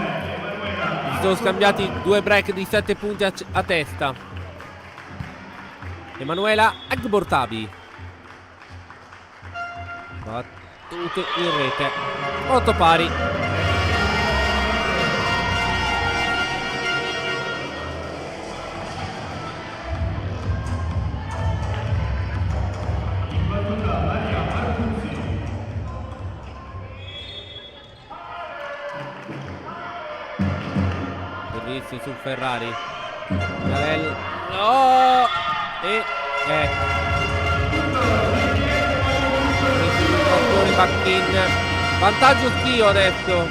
Si sono scambiati due break di 7 punti a testa. Emanuela Agbortabi battuto in rete. 8 pari. Servizio su Ferrari. No! E Bacchin. Vantaggio Schio adesso,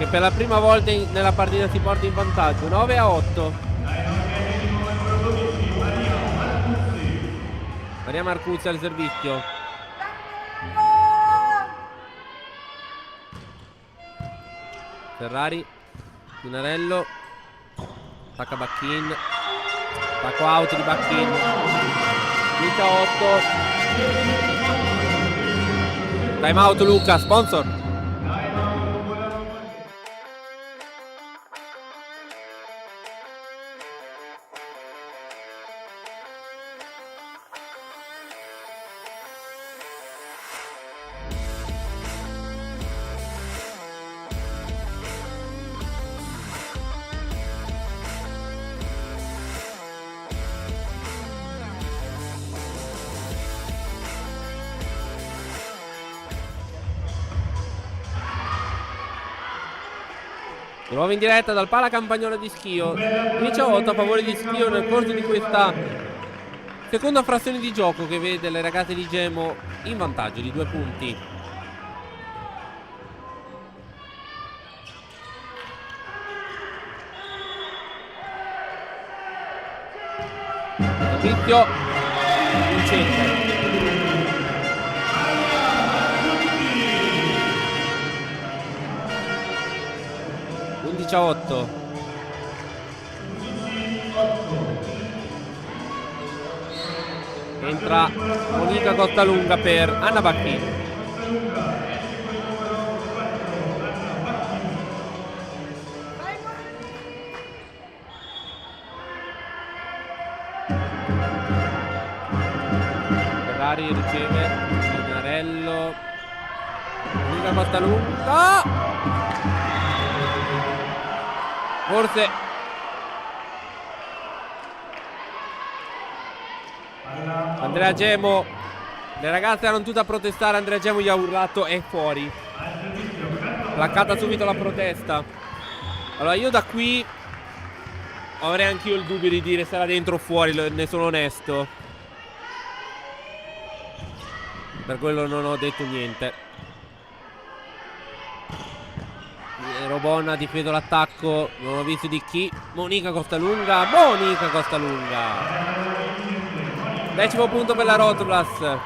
che per la prima volta nella partita si porta in vantaggio, 9-8. Maria Marcuzzi al servizio. Ferrari, Pinarello, attacca Bacchin, attacco out di Bacchin, 8. Time out Luca, sponsor. Di nuovo in diretta dal Pala Campagnolo di Schio, 10-8 a favore di Schio nel corso di questa seconda frazione di gioco che vede le ragazze di Gemo in vantaggio di 2 punti. Servizio vincente. 11-8. Entra Monica Costalunga per Anna Bacchin. Ferrari riceve Pinarello. Monica Costalunga. Forse Andrea Gemo, le ragazze erano tutte a protestare, Andrea Gemo gli ha urlato è fuori, placcata subito la protesta. Allora io da qui avrei anch'io il dubbio di dire se era dentro o fuori, ne sono onesto, per quello non ho detto niente. Robon ha difeso l'attacco, non ho visto di chi. Monica Costalunga, 10° punto per la Rotoplas.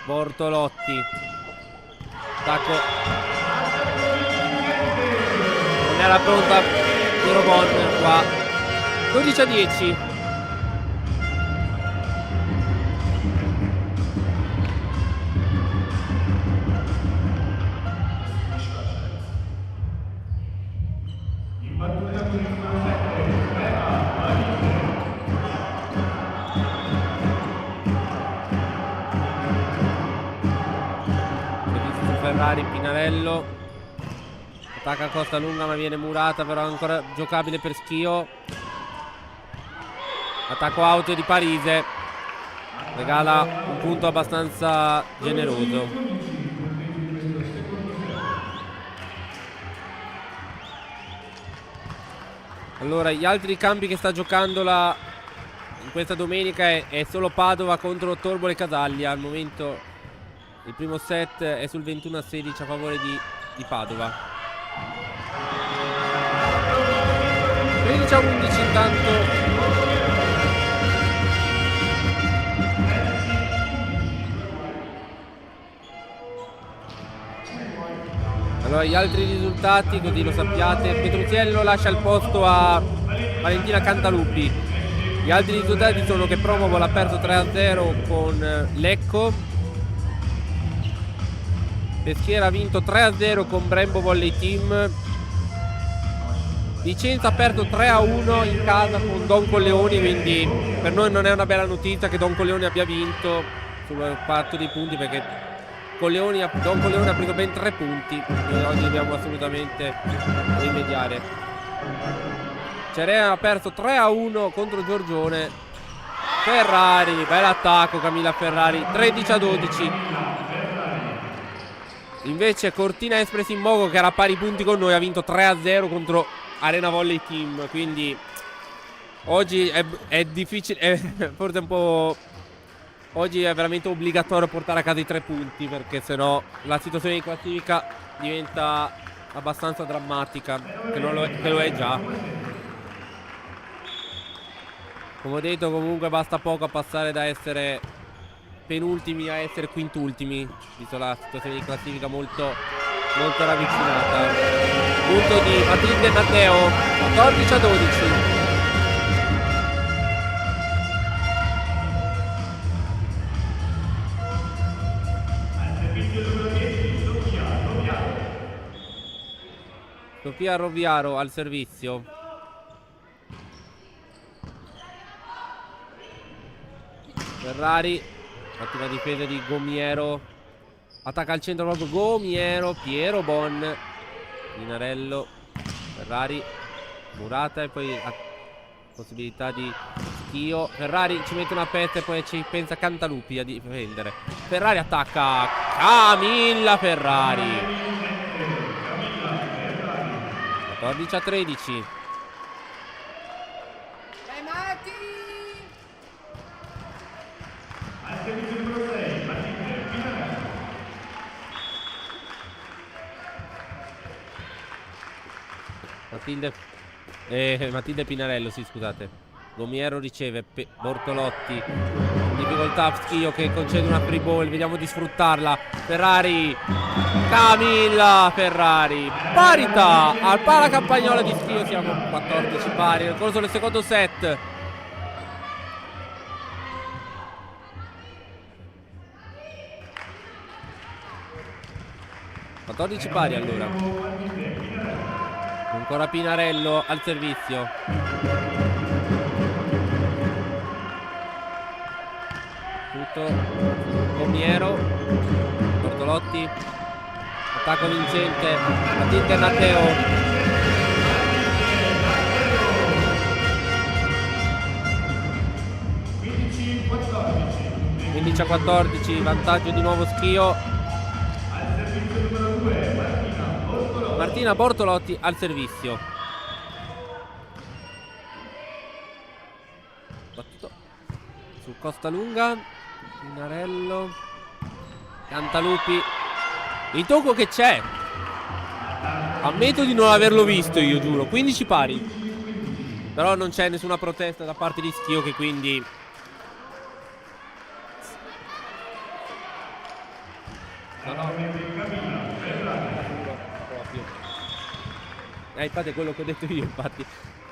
Bortolotti, attacco, non era pronta Robon qua. 12-10. Ferrari, Pinarello attacca Costalunga ma viene murata, però ancora giocabile per Schio. Attacco out di Parise, regala un punto abbastanza generoso. Allora gli altri campi che sta giocando in questa domenica è solo Padova contro Torbole Casaglia. Al momento il primo set è sul 21-16 a favore di Padova. 13-11 intanto. Allora gli altri risultati, così lo sappiate: Petruziello lascia il posto a Valentina Cantaluppi. Gli altri risultati sono che Promovo l'ha perso 3-0 con Lecco. Peschiera ha vinto 3-0 con Brembo Volley Team. Vicenza ha perso 3-1 in casa con Don Colleoni, quindi per noi non è una bella notizia che Don Colleoni abbia vinto sul patto dei punti, perché Don Colleoni ha preso ben 3 punti e oggi dobbiamo assolutamente rimediare. Cerea ha perso 3-1 contro Giorgione Ferrari, bell'attacco Camilla Ferrari, 13-12. Invece Cortina Express in Mogo, che era a pari punti con noi, ha vinto 3-0 contro Arena Volley Team. Quindi oggi è difficile, forse un po'. Oggi è veramente obbligatorio portare a casa i 3 punti, perché sennò la situazione di classifica diventa abbastanza drammatica, che lo è già. Come ho detto, comunque basta poco a passare da essere penultimi a essere quintultimi, visto la situazione di classifica molto ravvicinata. Punto di Matilde Matteo, 14-12. Sofia Roviaro al servizio. Ferrari, ottima difesa di Gomiero. Attacca al centro proprio Gomiero. Piero Bon, Linarello, Ferrari, Murata e poi possibilità di Schio. Ferrari ci mette una pezza e poi ci pensa Cantalupi a difendere. Ferrari attacca Camilla Ferrari. 14-13. Matilde Pinarello, sì, scusate. Gomiero riceve, Bortolotti, difficoltà, Schio che concede una free ball, vediamo di sfruttarla. Ferrari, Camilla Ferrari, parità al paracampagnola di Schio, siamo 14 pari nel corso del secondo set. Pari allora. Ancora Pinarello al servizio. Tutto Gomiero, Bortolotti, attacco vincente, Matilde Matteo. Quindi 14, vantaggio di nuovo Schio. Martina Bortolotti al servizio. Battuto su Costa Lunga. Pinarello, Cantalupi. Il tocco che c'è. Ammetto di non averlo visto, io giuro. 15 pari. Però non c'è nessuna protesta da parte di Schio, che quindi infatti è quello che ho detto io, infatti.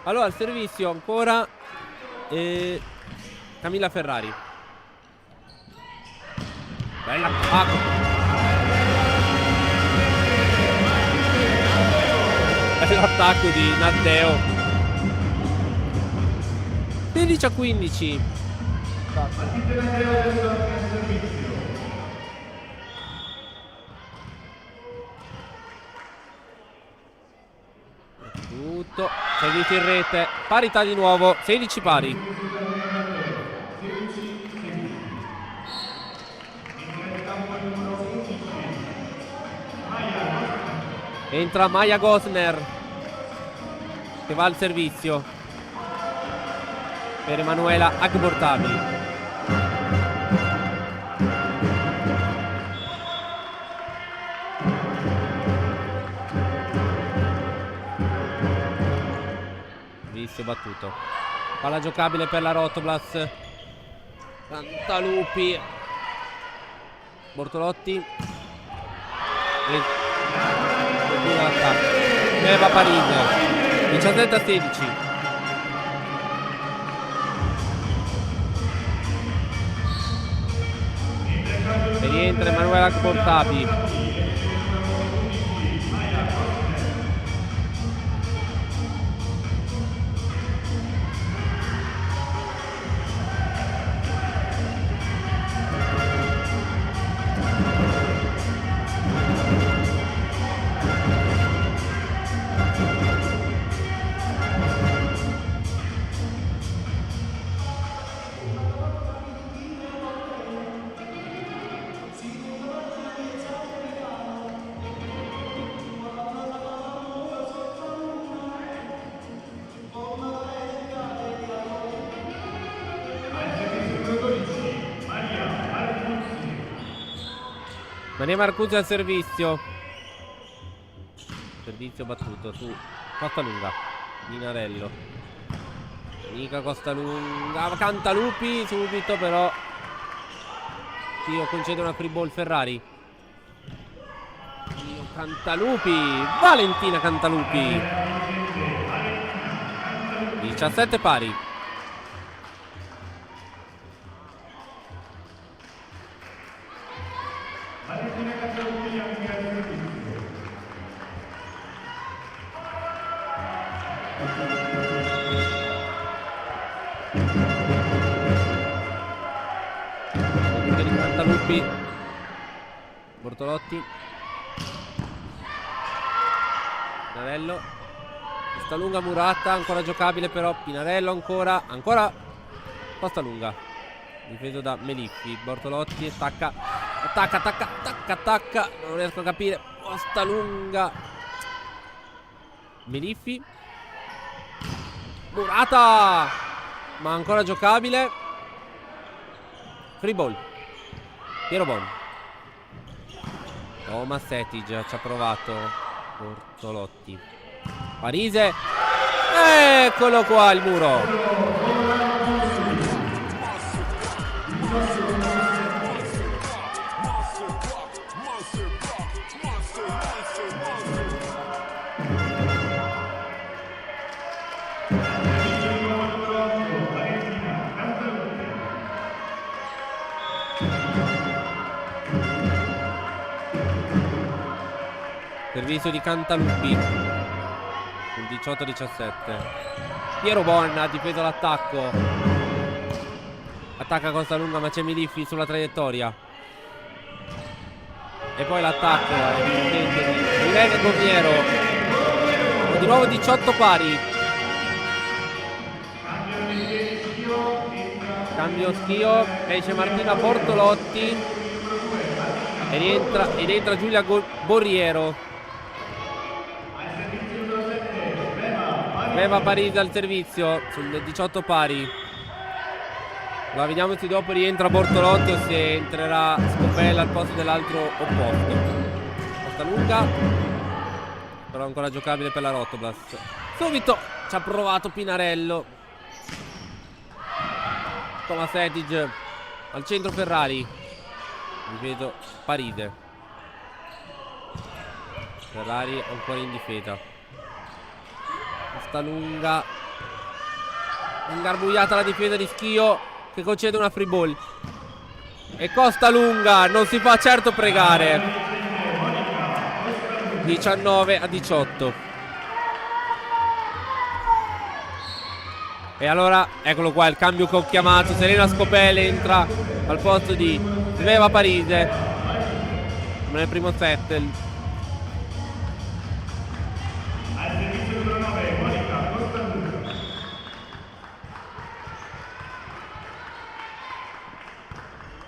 Allora al servizio ancora Camilla Ferrari. Bella attacco. Bell'attacco di Matteo. 16-15. Tutto servito in rete, parità di nuovo, 16 pari. Entra Maya Gosner, che va al servizio per Emanuela Agbortabi. Battuto, palla giocabile per la Rotoblas. Cantalupi, Bortolotti e Eva Parisi. 17-16. E rientra Emanuela Agbortabi. Maria Marcuzzi al servizio. Servizio battuto su Costalunga. Pinarello. Nica Costalunga. Cantalupi subito però. Io concedo una free ball Ferrari. Io Cantalupi. Valentina Cantalupi. 17 pari. Cantalupi. Bortolotti. Pinarello. Costalunga Murata, ancora giocabile però. Pinarello ancora. Costalunga. Difeso da Meliffi. Bortolotti attacca. Attacca. Non riesco a capire. Costalunga. Meliffi. Murata. Ma ancora giocabile. Free ball. Piero Bon. Thomas Setig ci ha provato. Bortolotti. Parise. Eccolo qua il muro. Servizio di Cantalupi. Il 18-17. Piero Bon ha difeso l'attacco. Attacca Costalunga ma c'è Meliffi sulla traiettoria. E poi l'attacco di Irene Gomiero. Di nuovo 18 pari. Cambio schio. Esce Martina Bortolotti. E rientra Giulia Borriero. Beva Parisi al servizio sul 18 pari. Ma vediamo se dopo rientra Bortolotti o se entrerà Scopella al posto dell'altro opposto. Costalunga. Però ancora giocabile per la Rotoblast. Subito ci ha provato Pinarello. Thomas Setig al centro Ferrari. Ripeto Paride. Ferrari ancora in difesa. Costalunga. Ingarbugliata la difesa di Schio che concede una free ball. E Costalunga non si fa certo pregare. 19-18. E allora eccolo qua il cambio che ho chiamato. Serena Scopelle entra al posto di Sveva Parise nel primo set.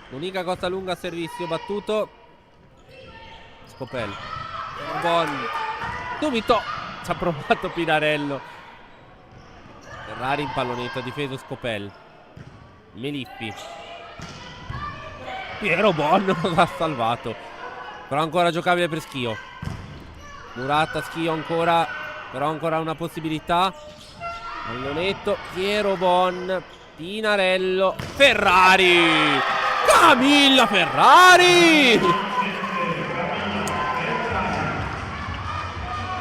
Unica Costalunga a servizio battuto. Scopello. Bon. Subito ci ha provato Pinarello. Ferrari in pallonetto, ha difeso Scopello. Meliffi. Piero Bon lo ha salvato. Però ancora giocabile per Schio. Murata, Schio ancora. Però ancora una possibilità. Pallonetto. Piero Bon. Pinarello. Ferrari. Camilla Ferrari.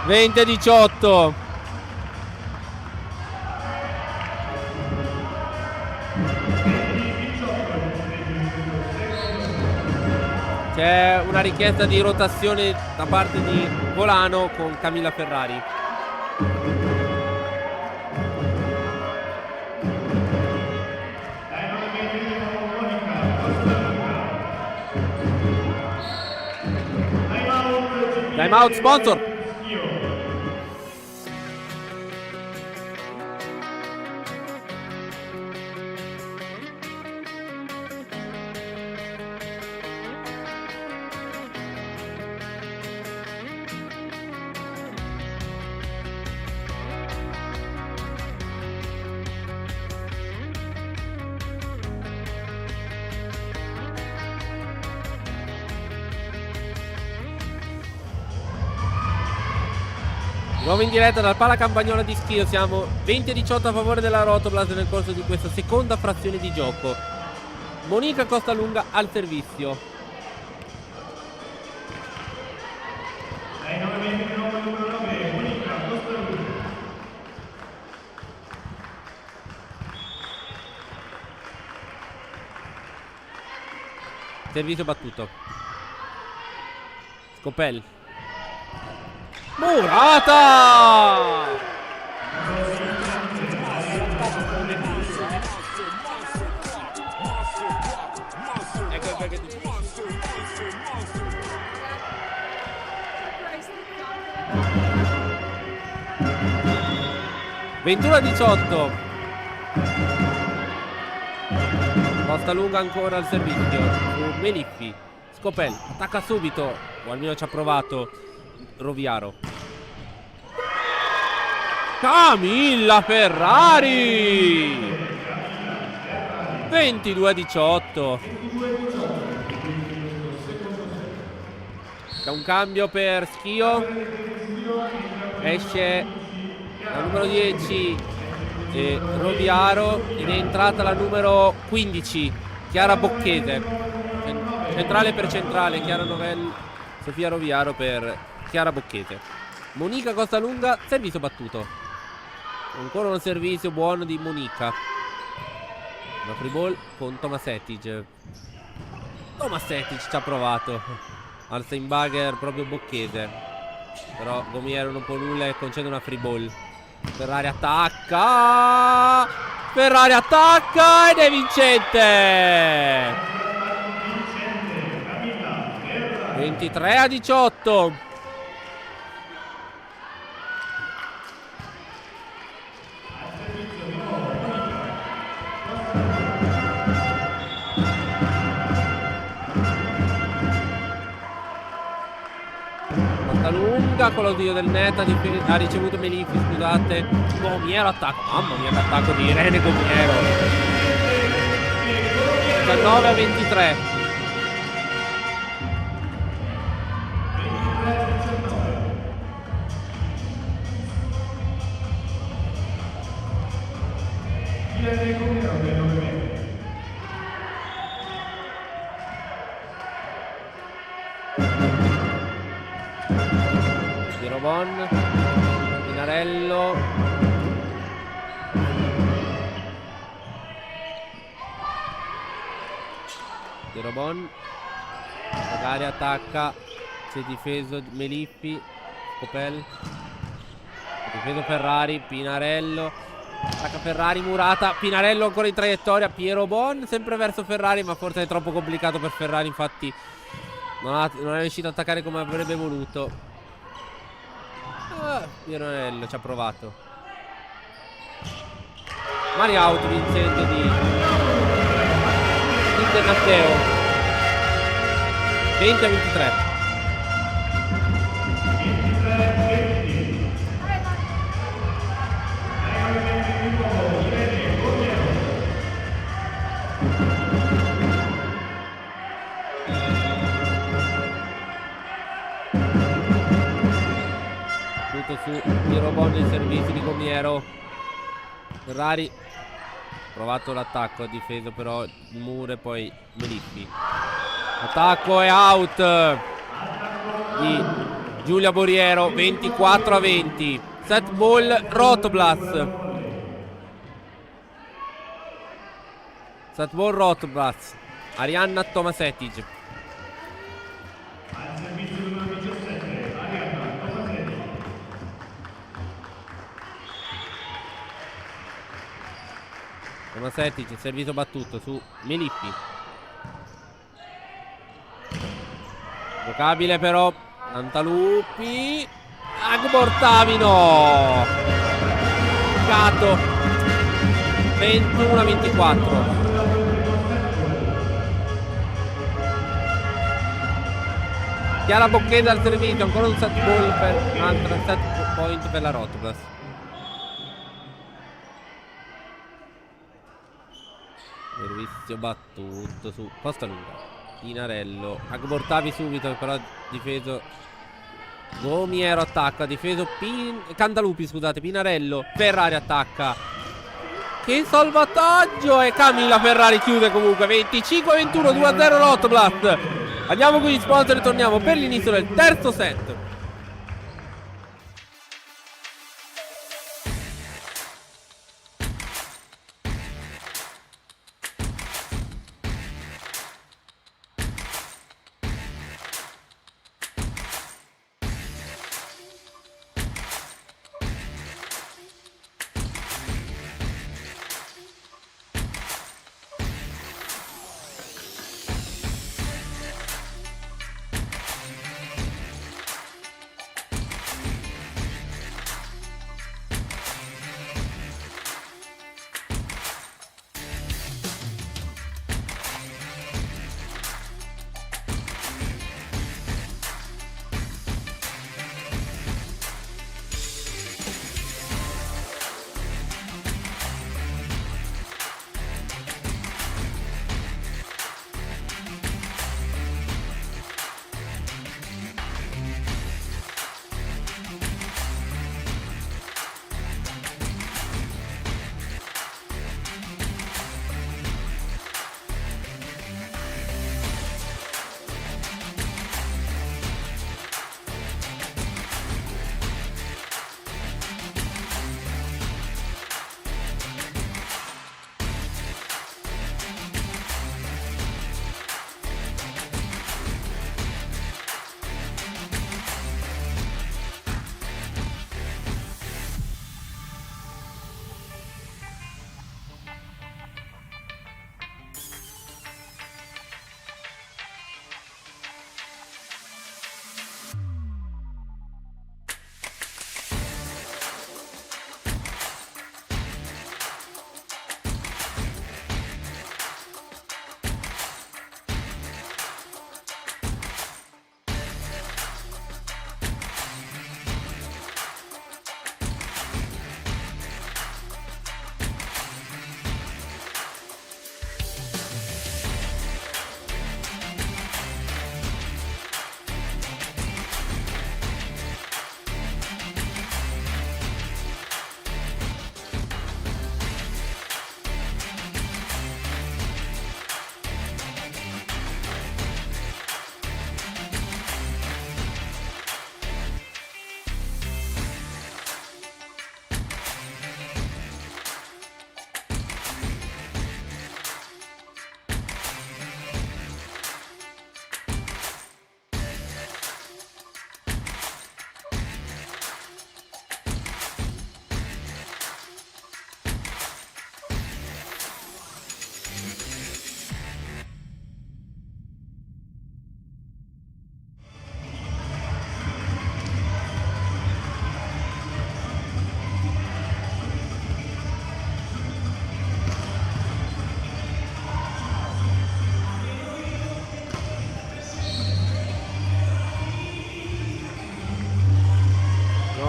20-18. C'è una richiesta di rotazione da parte di Volano con Camilla Ferrari. Time out sponsor. Nuovo in diretta dal Pala Campagnola di Schio. Siamo 20-18 a favore della Rotoblast nel corso di questa seconda frazione di gioco. Monica Costalunga al servizio. 6-9-29 numero 9, Monica Costalunga. Servizio battuto. Scopel. Murata! Ecco perché tu... 21-18. Costalunga ancora al servizio. Meliffi. Scopel attacca subito, o almeno ci ha provato Roviaro. Camilla Ferrari 22-18. C'è un cambio per Schio. Esce la numero 10 Roviaro ed è entrata la numero 15 Chiara Bocchese. Centrale per centrale, Chiara Novelli, Sofia Roviaro per Chiara Bocchese. Monica Costalunga, servizio battuto. Ancora un servizio buono di Monica. Una free ball con Tomasetic. Tomasetic ci ha provato. Al Steinbagger proprio Bocchese. Però Gomiero non può nulla e concede una free ball. Ferrari attacca. Ferrari attacca ed è vincente. 23-18. Lunga con l'oddio del net ha ricevuto Meliffi, scusate. Gomiero attacco. Mamma mia che attacco di Irene Gomiero. 19-23. Pirobon, Pinarello. Pirobon. Magari attacca. Si è difeso Meliffi. Scopel. Difeso Ferrari. Pinarello. Attacca Ferrari, Murata. Pinarello ancora in traiettoria. Piero Bon sempre verso Ferrari, ma forse è troppo complicato per Ferrari. Infatti non è riuscito ad attaccare come avrebbe voluto. Piranello ci ha provato. Mani out vincente di Matteo. 20-23. Su Piero Bon il servizio di Gomiero. Ferrari provato l'attacco, ha difeso però il muro e poi Meliffi. Attacco e out di Giulia Boriero. 24-20. Set ball Rotoblast. Set ball Rotoblast. Arianna Tomasetic. Tomasetic, servizio battuto su Meliffi. Giocabile però Antalupi. Agbortavino. Cato. 21-24. Chiara Bocchese al servizio. Ancora un set ball per un altro set point per la Rotoblast. Servizio battuto su Costalunga. Pinarello. Agbortavi subito, però difeso Gomiero attacca, difeso Cantalupi, scusate, Pinarello. Ferrari attacca. Che salvataggio! E Camilla Ferrari chiude comunque. 25-21, 2-0 Rotoblast. Andiamo con gli sponsor e torniamo per l'inizio del terzo set.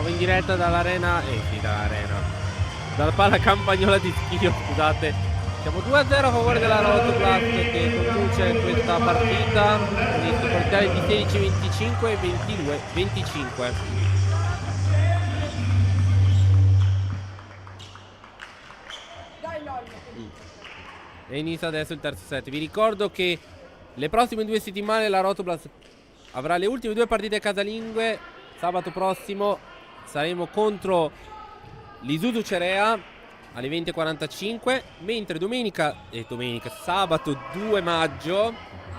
In diretta dall'arena dalla palla Campagnola di Schio, scusate. Siamo 2-0 a favore della Rotoblast che conduce questa partita con il portale di 16-25 e 22-25. E inizia adesso il terzo set. Vi ricordo che le prossime 2 settimane la Rotoblast avrà le ultime 2 partite casalinghe. Sabato prossimo saremo contro l'Isuzu Cerea alle 20:45, mentre sabato 2 maggio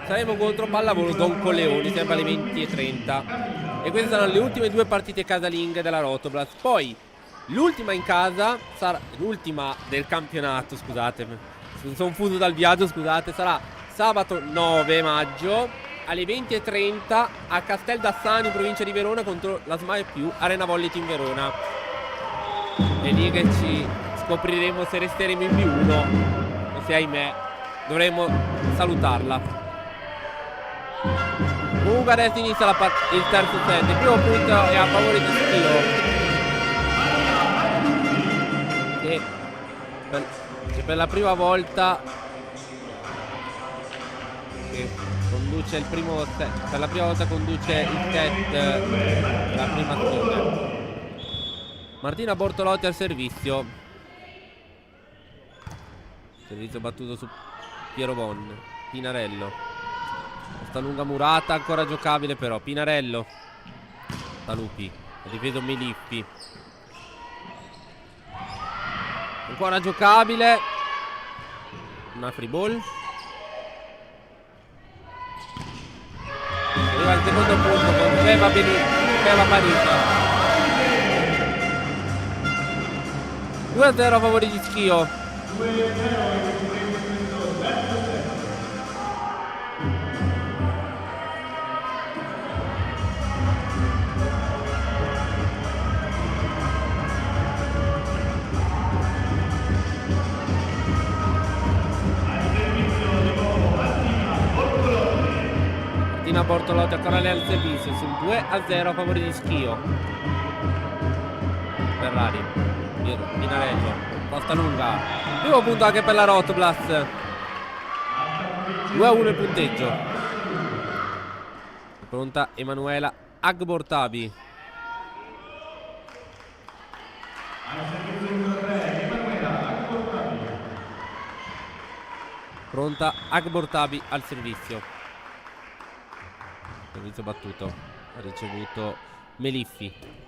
saremo contro Pallavolo Don Colleoni sempre alle 20:30. E queste saranno le ultime 2 partite casalinghe della Rotoblast. Poi l'ultima in casa sarà l'ultima del campionato, scusate, sono fuso dal viaggio, scusate, sarà sabato 9 maggio alle 20:30 a Castel d'Assano in provincia di Verona contro la Smile Più Arena Volley Team Verona. È lì che ci scopriremo se resteremo in B1 o se, ahimè, dovremo salutarla. Comunque adesso inizia il terzo set. Il primo punto è a favore di Schio, che per la prima volta che conduce conduce il primo set, per la prima volta conduce il set, la prima azione. Martina Bortolotti al servizio. Servizio battuto su Piero Bon. Pinarello. Questa lunga murata ancora giocabile però. Pinarello. Talupi. Ha difeso Meliffi. Ancora giocabile. Una free ball. Arriva il secondo punto con Feva Parigi. 2-0 a favore di Schio. Martina Bortolotti ancora lei al servizio sul 2-0 a favore di Schio. Ferrari. Pinarello, Costa Lunga, primo punto anche per la Rotblast. 2-1 il punteggio. È pronta Emanuela Agbortabi. Pronta Agbortabi al servizio. Servizio battuto. Ha ricevuto Meliffi.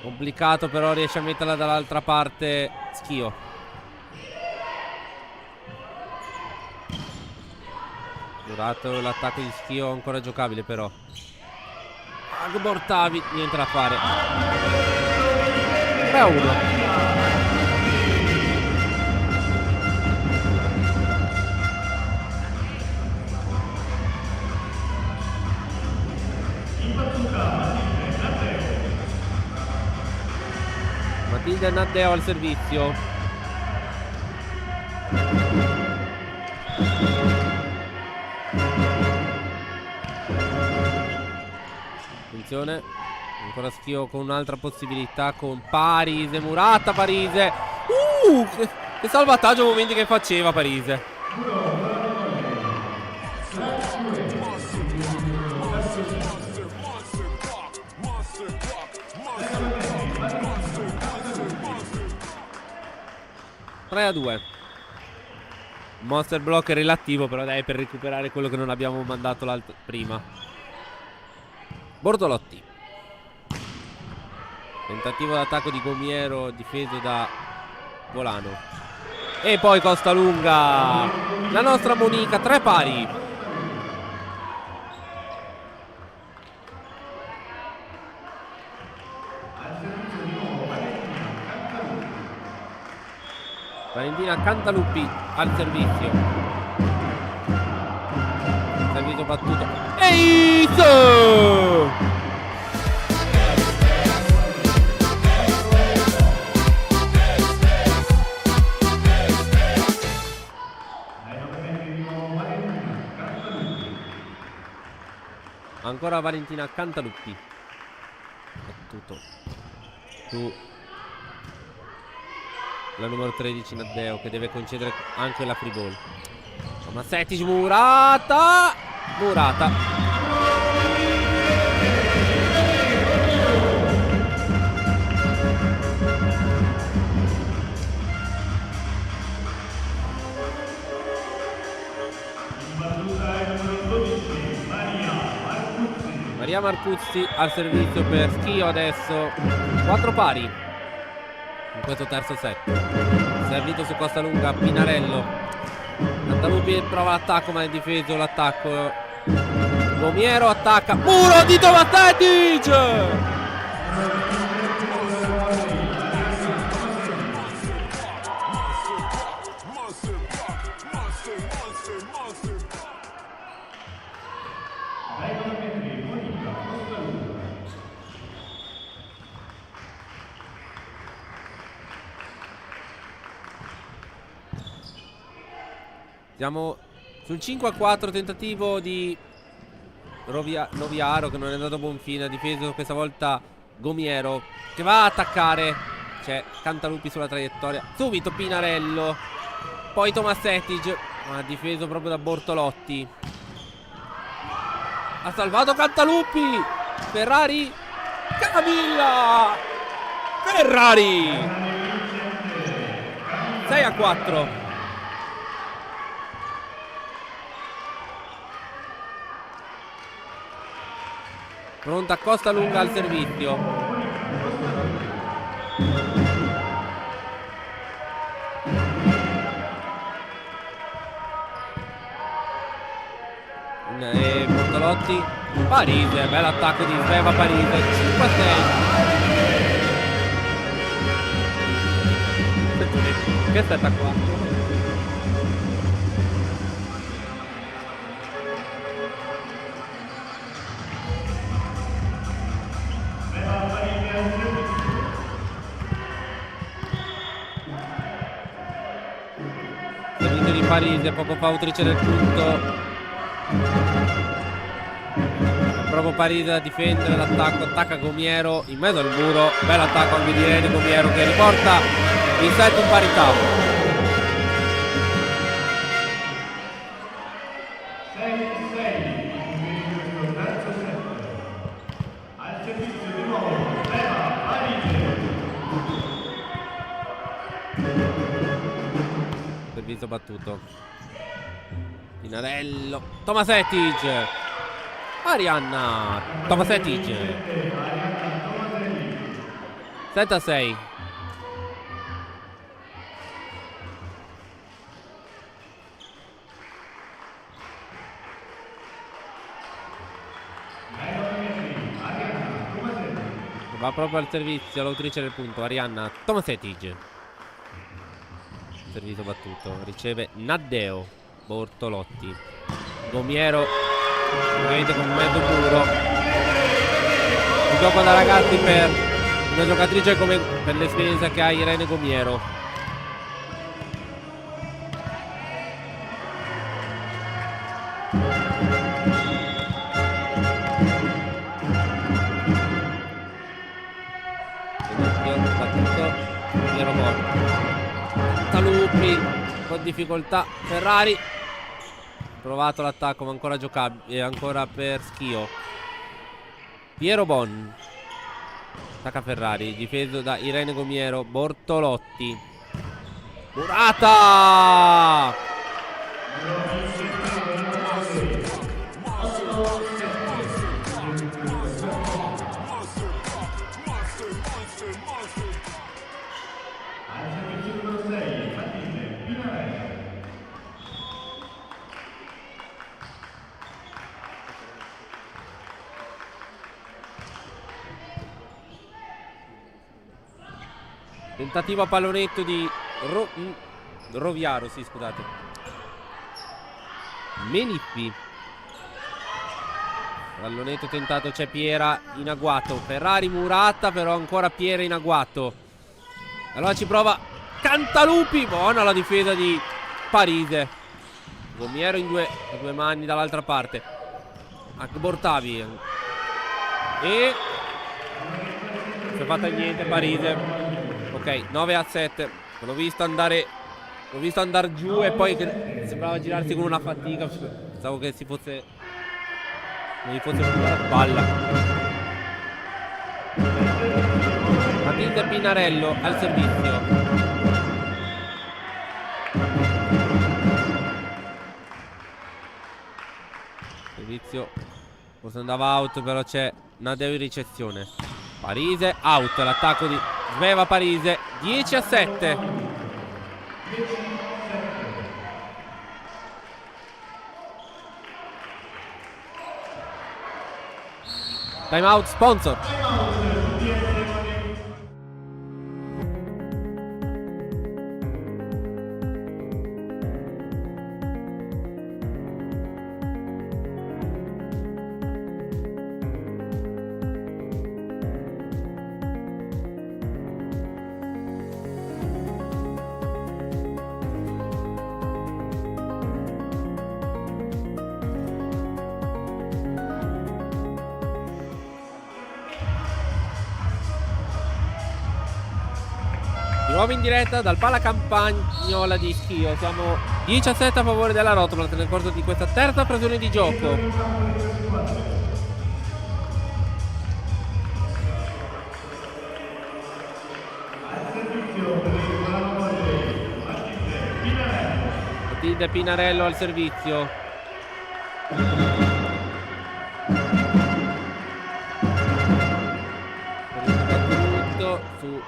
Complicato però, riesce a metterla dall'altra parte Schio. Durato l'attacco di Schio, ancora giocabile però. Agbortavi, niente da fare. 3-1. Matilde Naddeo al servizio. Attenzione, ancora Schio con un'altra possibilità con Parise, Murata Parise. Che salvataggio a momenti che faceva Parise. A 2. Monster block è relativo, però dai, per recuperare quello che non abbiamo mandato prima. Bortolotti. Tentativo d'attacco di Gomiero, difeso da Volano. E poi Costa Lunga. La nostra Monica, 3 pari. Valentina Cantaluppi al servizio. Servizio battuto. Eiso! Ancora Valentina Cantaluppi. Battuto su la numero 13 Naddeo, che deve concedere anche la free ball. Ma Setic, Murata. Maria Marcuzzi al servizio per Schio adesso. 4 pari in questo terzo set. Servito su Costa Lunga, Pinarello. Cantaluppi prova l'attacco ma è difeso l'attacco. Gomiero attacca. Muro di Tomasetic! Siamo sul 5-4, tentativo di Noviaro che non è andato a buon fine. Ha difeso questa volta Gomiero che va a attaccare. C'è Cantaluppi sulla traiettoria. Subito Pinarello. Poi Tomasetic, ma ha difeso proprio da Bortolotti. Ha salvato Cantaluppi. Ferrari. Camilla. Ferrari. 6-4. Pronta Costa Lunga al servizio. Bortolotti. Parise, bell'attacco di Sveva Parise. 5-6. Che aspetta qua? Servizio di Parise, poco fa autrice del punto. Proprio Parise a difendere l'attacco, attacca Gomiero in mezzo al muro. Bell'attacco anche di Irene Gomiero che riporta il set in parità. 6-6 questo terzo set. Al servizio di nuovo Sveva Parise. Servizio battuto. Pinarello. Tomasetic. Arianna. Tomasetic. 7-6. Va proprio al servizio l'autrice del punto. Arianna Tomasetic. Servizio battuto. Riceve Naddeo Bortolotti. Gomiero ovviamente con mezzo muro. Un gioco da ragazzi per una giocatrice come per l'esperienza che ha Irene Gomiero. Taluppi con difficoltà. Ferrari provato l'attacco ma ancora giocabile, ancora per Schio. Piero Bon attacca Ferrari, difeso da Irene Gomiero. Bortolotti. Murata. Tentativo a pallonetto di Roviaro, sì, scusate. Menippi. Pallonetto tentato, c'è Piera in agguato. Ferrari, Murata, però ancora Piera in agguato. Allora ci prova Cantaluppi. Buona la difesa di Parise. Gomiero in due mani dall'altra parte. Anche Bortavi. E non si è fatta niente Parise. Ok, 9-7. L'ho visto andare giù e poi sembrava girarsi con una fatica. Pensavo che non gli fosse più la palla. Matilde Pinarello al servizio. Servizio forse andava out, però c'è Nadeo in ricezione. Parise out, l'attacco di Sveva Parise. 10-7. Time out sponsor. Di nuovo in diretta dal Pala Campagnola di Schio. Siamo 17 a favore della Rotoplas nel corso di questa terza occasione di gioco. Matilde Pinarello al servizio. Battuto su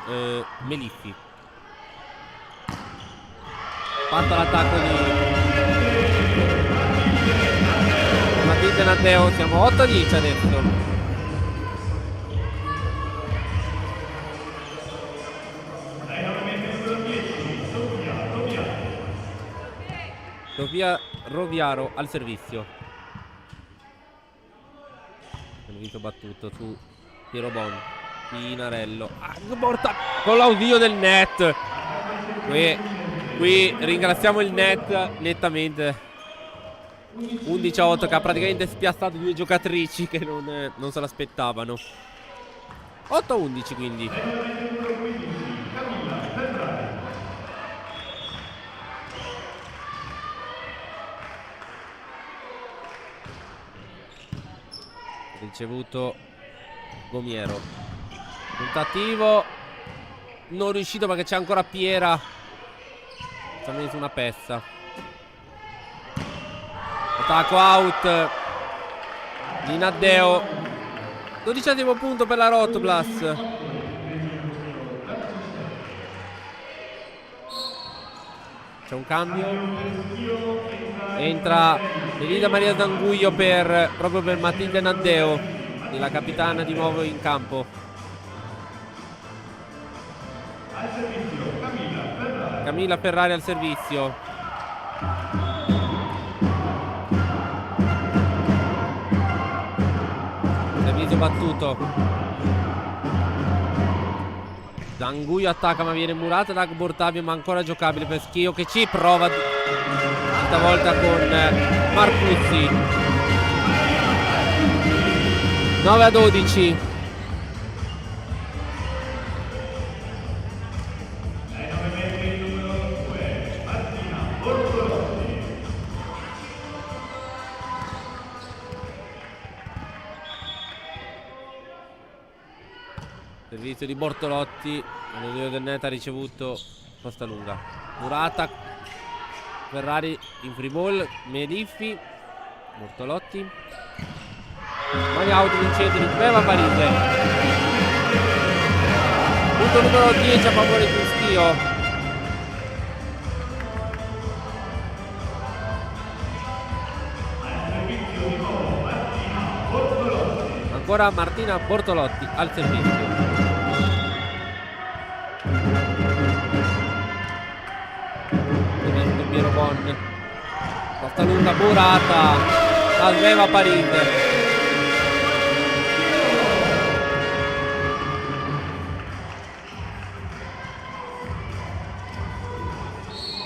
Meliffi. Fatta l'attacco di Matilde Naddeo. Siamo 8-10 adesso. Sofia Roviaro al servizio. Servizio battuto su Piero Bon. Pinarello. Porta con l'audio del net. Qui ringraziamo il net nettamente. 11-8 che ha praticamente spiazzato due giocatrici che non se l'aspettavano. 8-11 quindi. Ricevuto Gomiero. Tentativo non riuscito perché c'è ancora Piera. Ci ha messo una pezza. Attacco out di Naddeo. 12° punto per la Rotoplas. C'è un cambio. Entra Elida Maria Zanguglio proprio per Matilde Naddeo, la capitana di nuovo in campo. Camilla Ferrari al servizio. Servizio battuto. Zanguglio attacca ma viene murata da Bortabio, ma ancora giocabile per Schio che ci prova stavolta con Marcuzzi. 9-12. Servizio di Bortolotti. L'audio del net ha ricevuto posta lunga. Murata. Ferrari in free ball. Meliffi. Bortolotti. Mani out vincente di Beva Paride. Punto numero 10 a favore di Schio. Ancora Martina Bortolotti al servizio. Piero Bon. Costa lunga burata. Aveva Paride.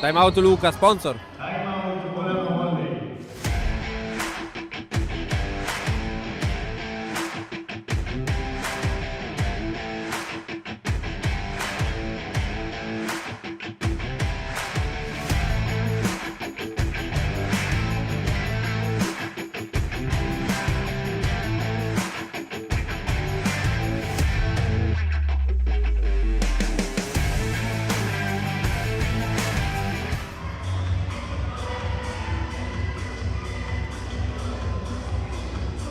Time out Luca, sponsor.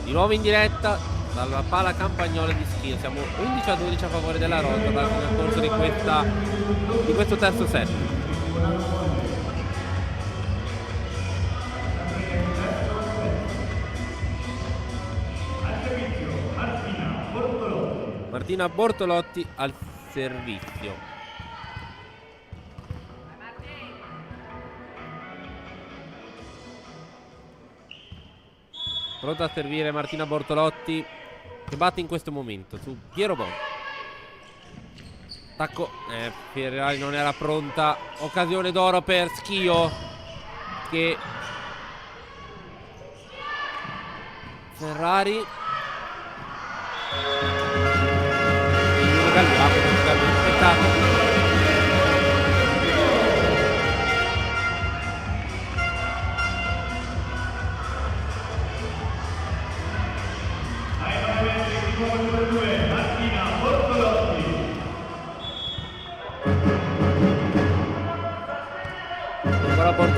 Di nuovo in diretta dalla Pala Campagnola di Schio. Siamo 11-12 a favore della Rota nel corso di questo terzo set. Martina Bortolotti al servizio. Pronta a servire Martina Bortolotti, che batte in questo momento su Piero Bon. Attacco, Ferrari non era pronta. Occasione d'oro per Schio, che Ferrari peccato. Martina Bortolotti.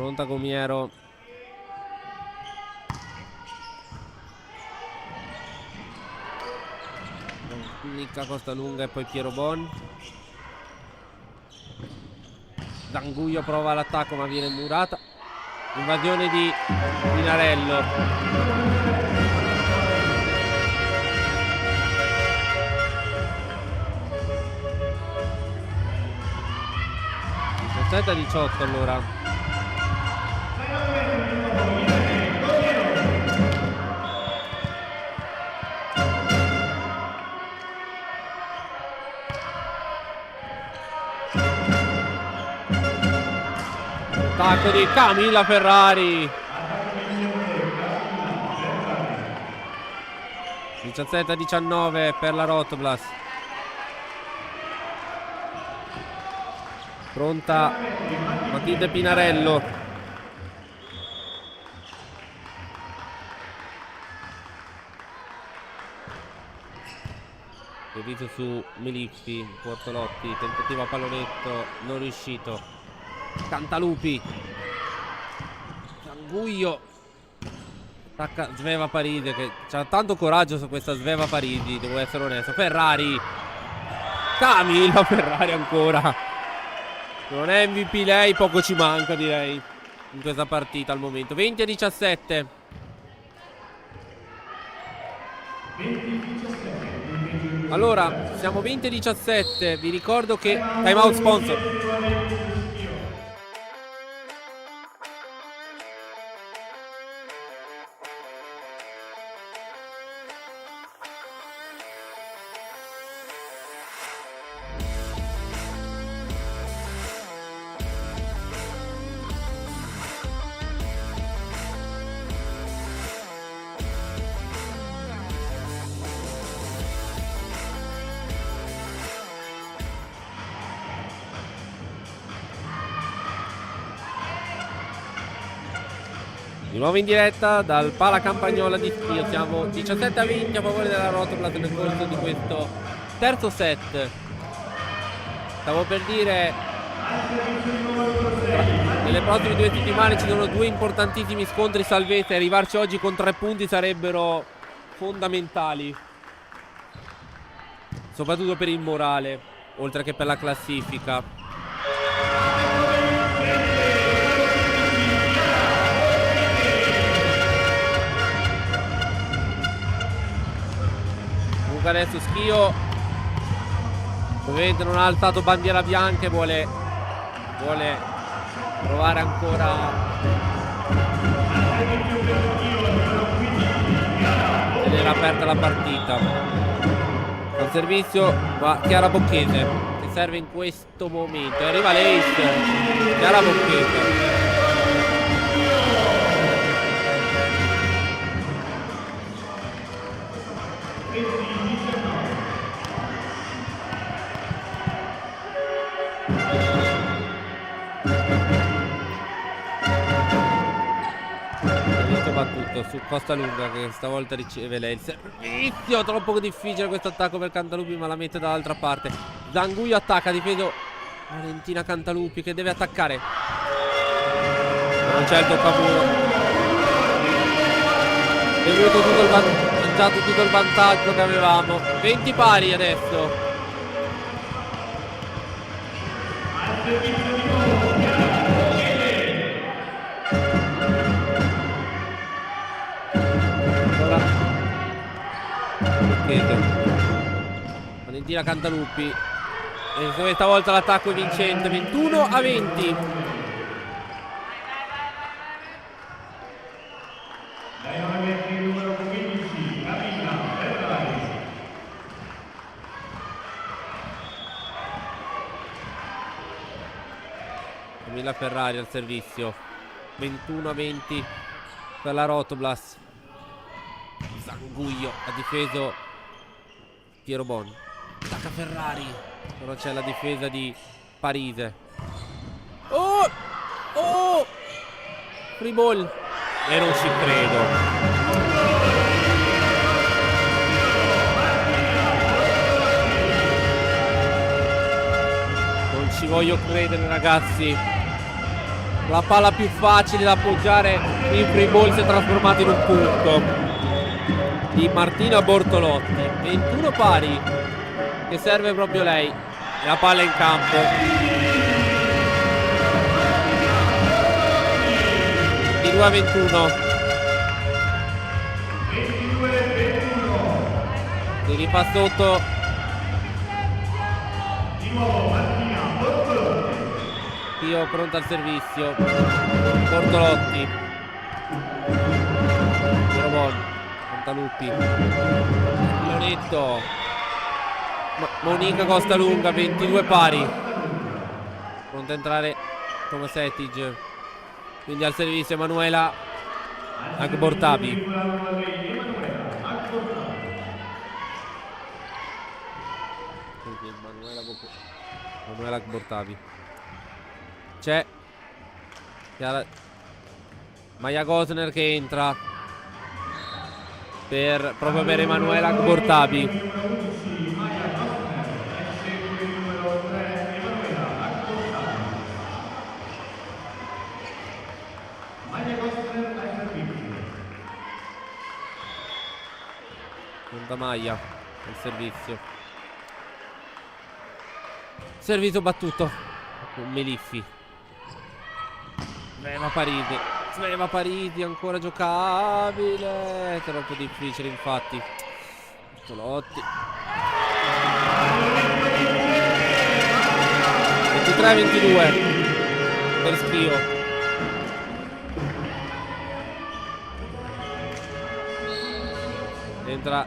Pronta Gomiero. Nicca Costalunga e poi Piero Bon. Zanguio prova l'attacco ma viene murata. Invasione di Pinarello. 17-18 allora. Attacco di Camilla Ferrari. 17-19 per la Rotoblas. Pronta Matilde Pinarello. Servizio su Melippi, Portolotti, tentativa a pallonetto, non riuscito. Cantalupi. Zanguio. Attacca Sveva Parisi, che c'ha tanto coraggio su questa Sveva Parisi, devo essere onesto. Ferrari. Camilla Ferrari ancora. Non è MVP lei, poco ci manca direi in questa partita al momento. 20-17. Allora, siamo 20-17. Vi ricordo che time out sponsor. Di nuovo in diretta dal Pala Campagnola di Schio. Siamo 17-20 a favore della Rotoblas nel corso di questo terzo set. Stavo per dire, nelle prossime 2 settimane ci sono 2 importantissimi scontri salvezza e arrivarci oggi con 3 punti sarebbero fondamentali, soprattutto per il morale, oltre che per la classifica. Adesso Schio ovviamente non ha alzato bandiera bianca e vuole provare ancora a tenere aperta la partita. Al servizio va Chiara Bocchese, che serve in questo momento, e arriva l'Ace. Chiara Bocchese. Battuto su Costalunga, che stavolta riceve lei il servizio. Troppo difficile questo attacco per Cantalupi, ma la mette dall'altra parte. Zanguio attacca, difeso Valentina Cantalupi, che deve attaccare. Non c'è il toccamuro. È venuto tutto il vantaggio che avevamo. 20 pari adesso. Valentina Cantalupi, e questa volta l'attacco è vincente. 21-20. Camilla Ferrari al servizio. 21-20 per la Rotoblas. Zanguio ha difeso Piero Bon. Attacca Ferrari, però c'è la difesa di Parise. Oh, free ball, e non ci credo. Non ci voglio credere, ragazzi. La palla più facile da appoggiare in free ball si è trasformata in un punto di Martina Bortolotti. 21 pari, che serve proprio lei. E la palla in campo. Di 2 a 21. Si rifà sotto. Io pronto al servizio. Bortolotti. Robon. Cantaluppi. Lonetto. Monica Costalunga, 22 pari. Pronto a entrare Thomas Ettige. Quindi al servizio Emanuela Agbortabi. Emanuela Agbortabi. C'è Maya Gosner che entra proprio per Emanuela Agbortabi. Maglia al servizio. Servizio battuto con Meliffi. Sveva Parisi ancora giocabile. Troppo difficile infatti. Tolotti. 23-22 per Schio.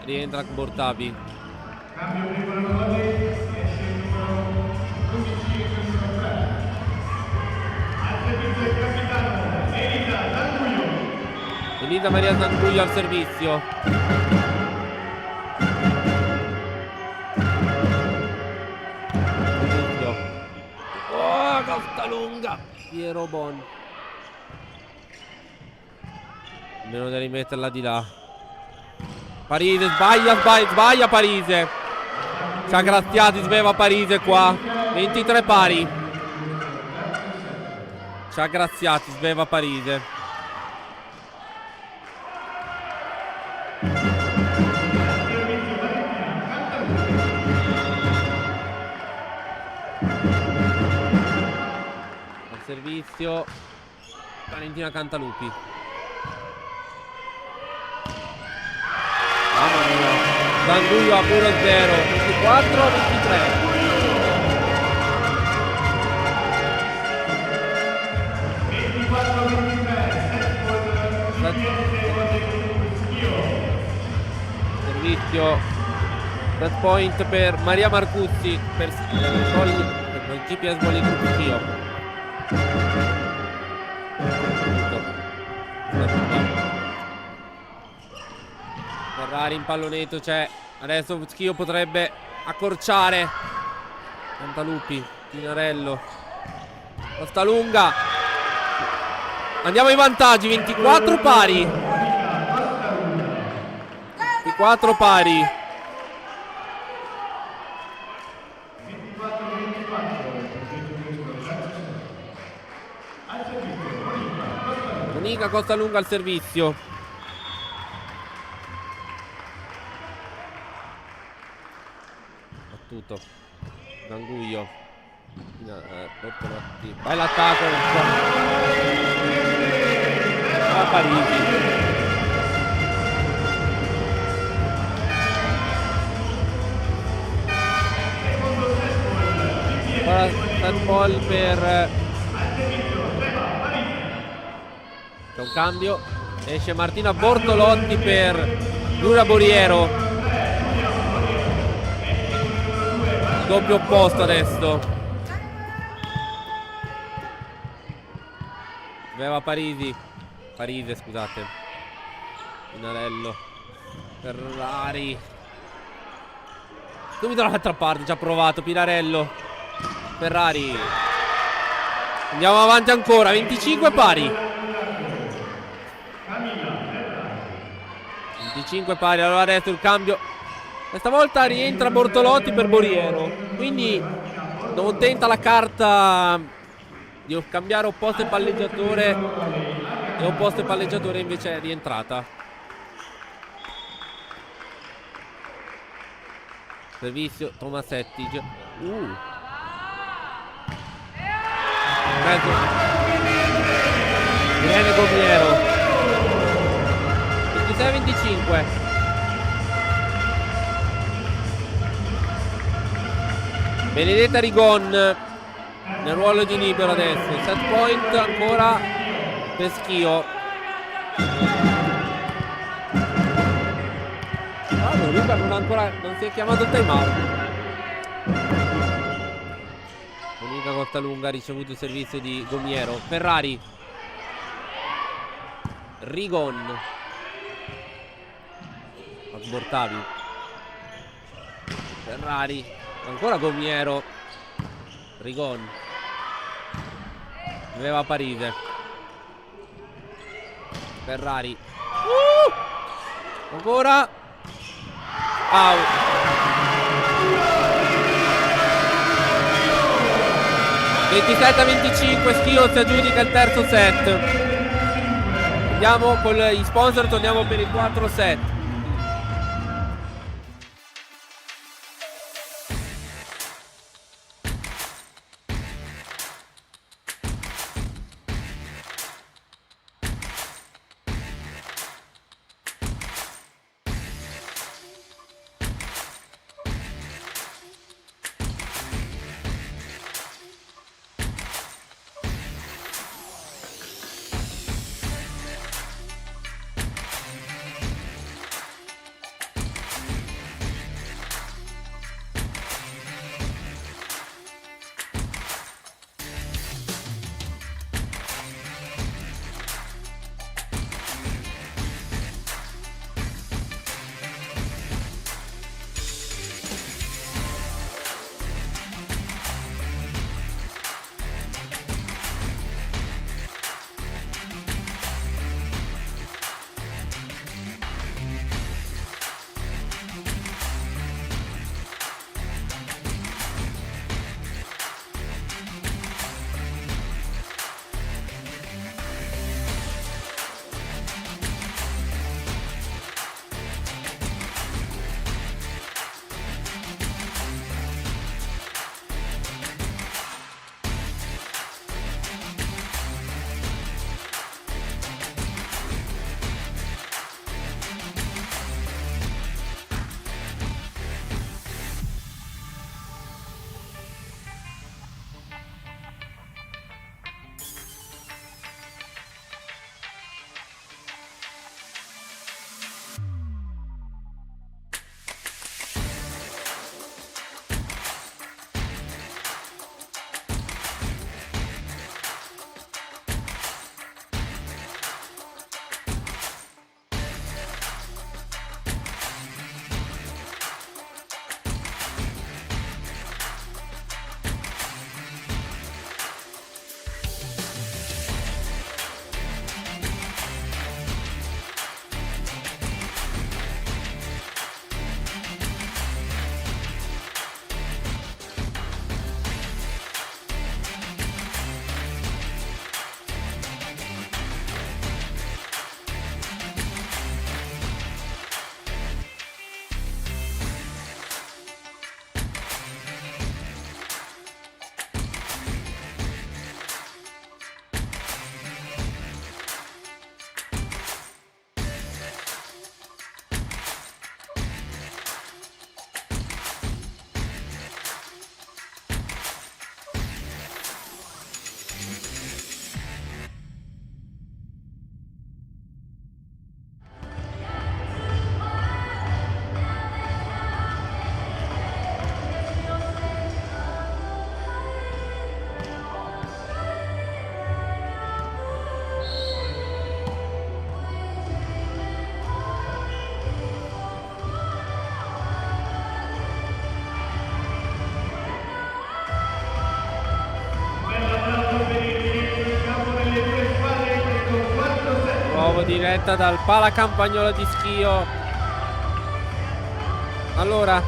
Rientra Bortabi. Elisa Maria Zanguglio al servizio. Oh, Costalunga. Piero Bon. Almeno da rimetterla di là. Parise sbaglia Parise. Ci ha graziati Sveva Parise qua. 23 pari. Ci ha graziati Sveva Parise. Al servizio Valentina Cantaluppi. Zanguglio a puro 0, 24 a 23. Servizio set point per Maria Marcuzzi per il GPS Volley Group Schio. Ferrari in pallonetto c'è. Adesso Schio potrebbe accorciare. Cantaluppi, Pinarello, Costalunga. Andiamo ai vantaggi. 24 pari. 24 pari. Monica Costalunga al servizio. Battuto Zanguglio. Vai l'attacco. A Parisi. Set ball per. C'è un cambio. Esce Martina Bortolotti per Giulia Boriero. Doppio opposto adesso. Sveva Parise, scusate. Pinarello. Ferrari. Subito dall'altra parte ci ha provato Pinarello. Ferrari. Andiamo avanti ancora. 25 pari. 25 pari. Allora adesso il cambio. Questa volta rientra Bortolotti per Boriero. Quindi non tenta la carta di cambiare opposto e palleggiatore, e opposto e palleggiatore invece è rientrata. Servizio Thomas Ettige. Mezzo. Viene Gomiero. 26-25. Benedetta Rigon nel ruolo di libero adesso. Set point ancora per Schio. Luca non si è chiamato il time out. Monica Costalunga ha ricevuto il servizio di Gomiero. Ferrari. Rigon. Asbortavi. Ferrari. Ancora Gomiero. Rigon. Aveva Parise. Ferrari. Ancora. Out. – 27-25. Schio si aggiudica il terzo set. Andiamo con gli sponsor. Torniamo per il 4 set. diretta dal Palacampagnolo di Schio. Allora,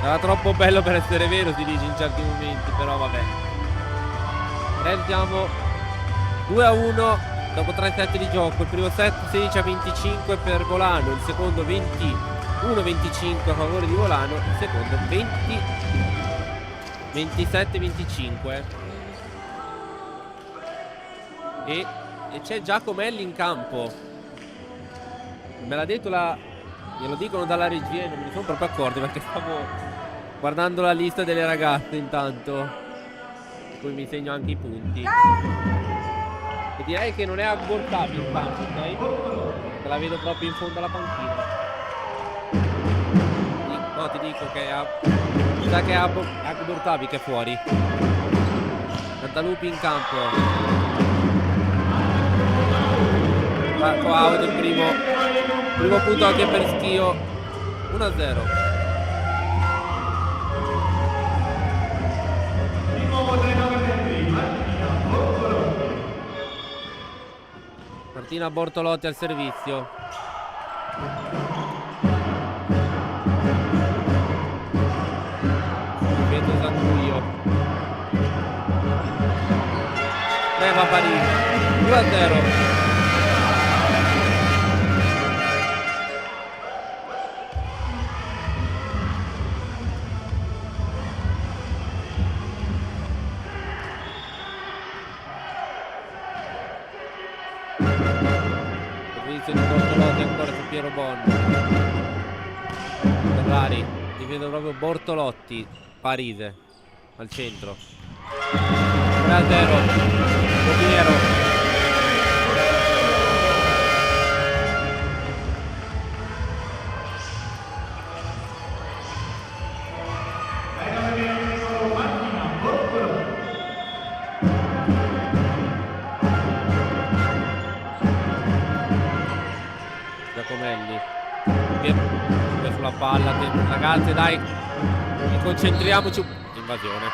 era troppo bello per essere vero, si dice in certi momenti, però vabbè. Siamo 2-1 dopo 3 set di gioco. Il primo set 16-25 per Volano, il secondo 21-25 a favore di Volano, il secondo 27-25. E c'è Giacomelli in campo. Me l'ha detto glielo dicono dalla regia, non me ne sono proprio accorto perché stavo guardando la lista delle ragazze intanto, poi mi segno anche i punti. E direi che non è abortabile il campo, ok? Te la vedo proprio in fondo alla panchina. No, ti dico che mi sa che è abortabile che è fuori. Cantalupi in campo. Marco out il primo punto anche per Schio. 1-0. Martina Bortolotti al servizio. Pietro Zanguio. Va Parigi. 2-0. Servizio di Bortolotti ancora su Piero Bon. Ferrari, ti vedo proprio Bortolotti, Parise al centro. 3-0. Piero. Giacomelli sulla palla, ragazzi, dai, concentriamoci. Invasione.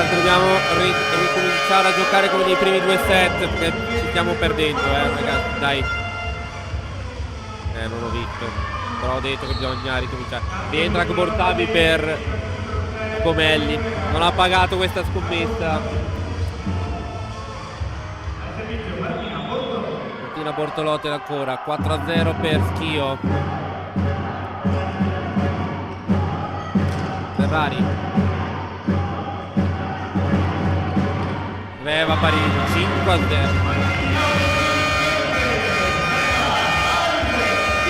Dobbiamo ricominciare a giocare come nei primi 2 set perché ci stiamo perdendo, ragazzi, dai. Non ho visto, però ho detto che bisogna ricominciare. Rientra Bortavi per Gomelli, non ha pagato questa scommessa. Martina Bortolotti ancora. 4-0 per Schio. Ferrari. Reva Parigi. 5-0.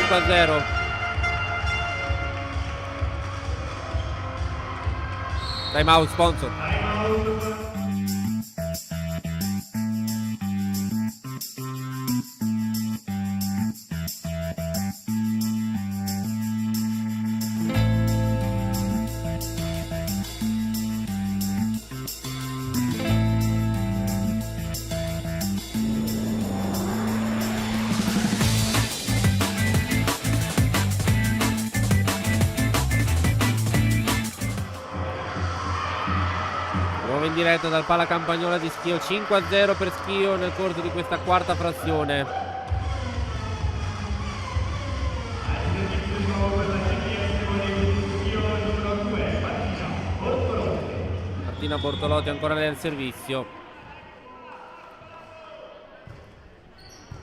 5-0. Time out sponsor. In diretta dal Pala Campagnola di Schio. 5-0 per Schio nel corso di questa quarta frazione. Martina Bortolotti ancora nel servizio.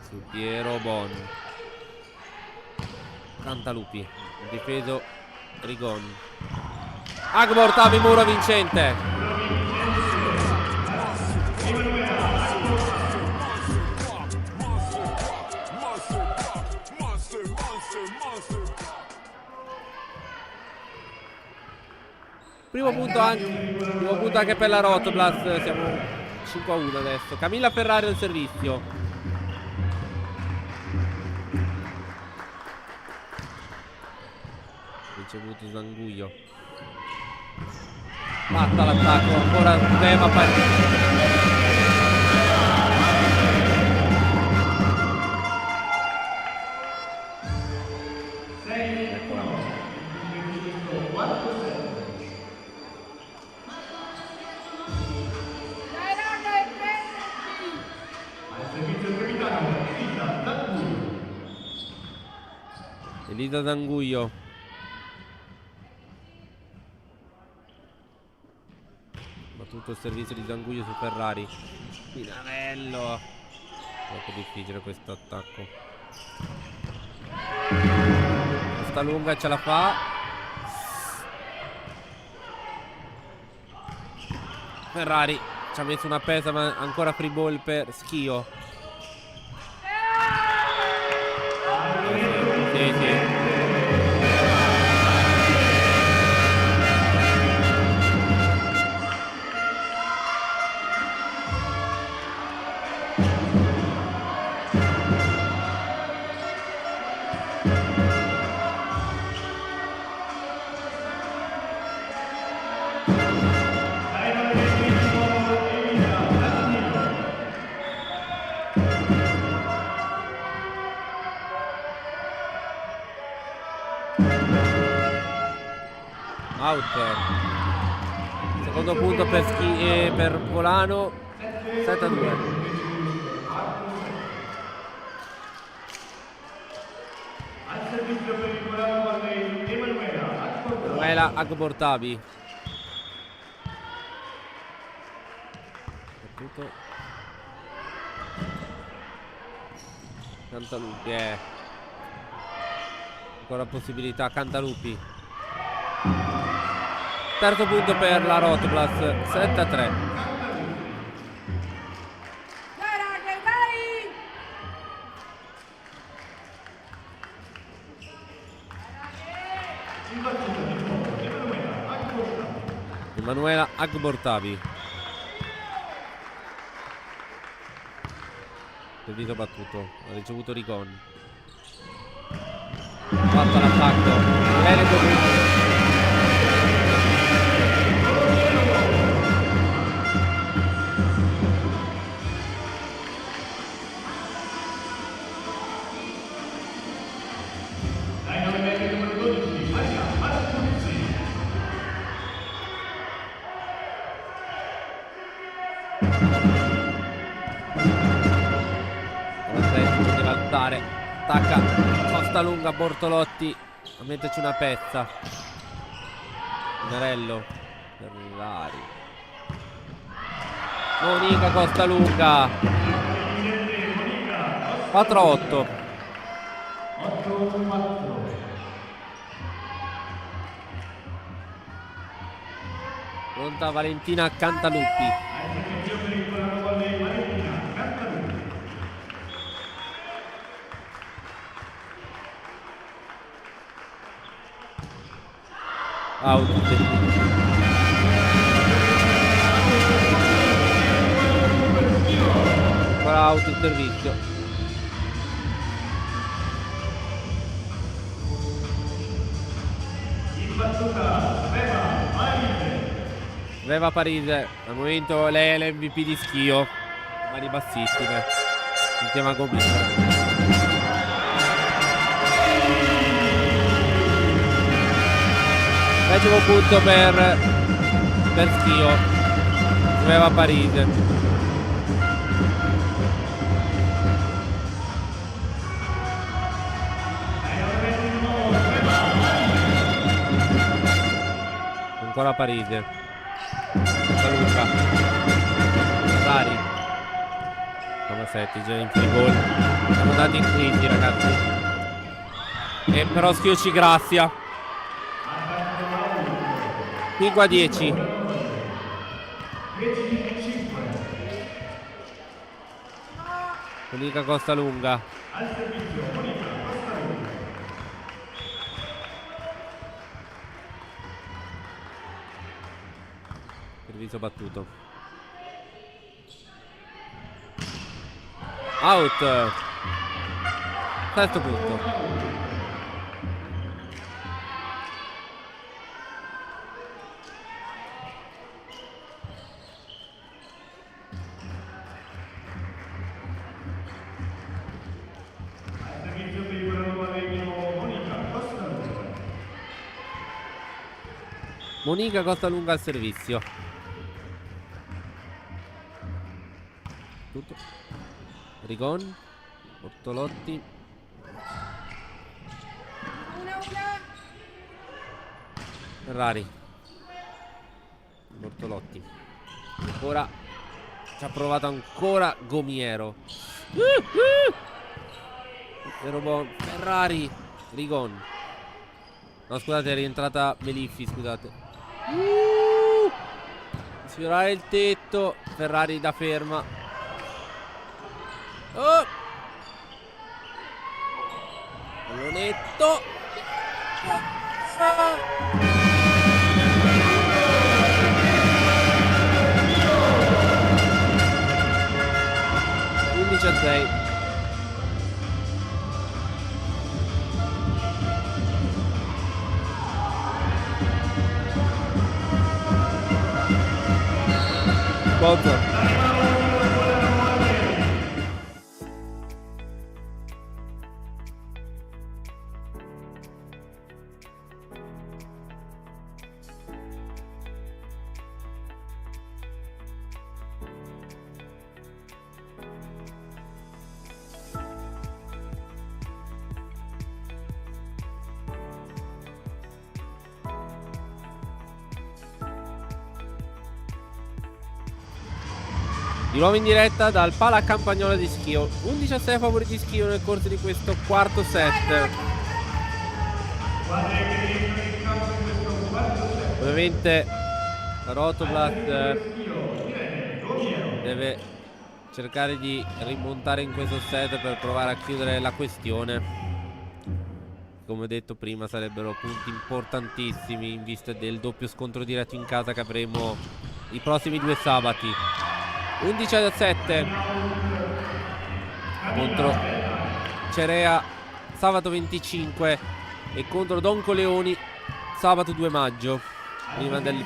Su Piero Bon. Cantalupi. Difeso Rigon. Agbor Tavi Muro vincente. Primo punto anche per la Rotoblast. Siamo 5-1 adesso. Camilla Ferrari al servizio. Ricevuto Zanguio. Fatta l'attacco. Ancora Reva Parigi. Elisa Zanguio. battuto il servizio di Zanguglio su Ferrari. Pinarello. Troppo difficile questo attacco. Sta lunga ce la fa. Ferrari ci ha messo una pesa, ma ancora free ball per Schio. Sì. Out. Secondo punto per Volano. 7-2. Al servizio per il Volano Volley Emanuela Agbortavi. Battuto. Cantalupi. Ancora possibilità. Cantalupi. Terzo punto per la Rotoplas. 7-3. Emanuela Agbortavi. Servito battuto. Ha ricevuto Rigon. Fatto l'attacco. Bene. Deve alzare. Attacca Costa Lunga, Bortolotti a metterci una pezza. Pinarello. Ferrari. Monica Costa Lunga. 4-8. Pronta Valentina Cantaluppi. Out. Ancora out il servizio. Veva Parise. Al momento lei è l'MVP di Schio. Mani bassissime. Sentiamo a Gomita. Decimo punto per Schio. Veva Parise. Ancora Parise. Luca. Ferrari. 7 già in free ball. Siamo andati in 15, ragazzi. E però Schio ci grazia. 5-10. Monica Costa Lunga. Servizio battuto. Out. Sesto punto. Monica Costa Lunga al servizio. Tutto. Rigon. Bortolotti. Ferrari. Bortolotti. Ora ci ha provato ancora Gomiero. Ferrari. Rigon. No, scusate, è rientrata Meliffi, scusate. Sfiorare il tetto. Ferrari da ferma. Oh! Pallonetto. 11-6. Sponsor. Di nuovo in diretta dal Pala Campagnola di Schio. 11-6 favori di Schio nel corso di questo quarto set. Ovviamente Rotoblast deve cercare di rimontare in questo set per provare a chiudere la questione. Come detto prima, sarebbero punti importantissimi in vista del doppio scontro diretto in casa che avremo i prossimi 2 sabati. 11-7 contro Cerea sabato 25 e contro Don Coleoni sabato 2 maggio, prima del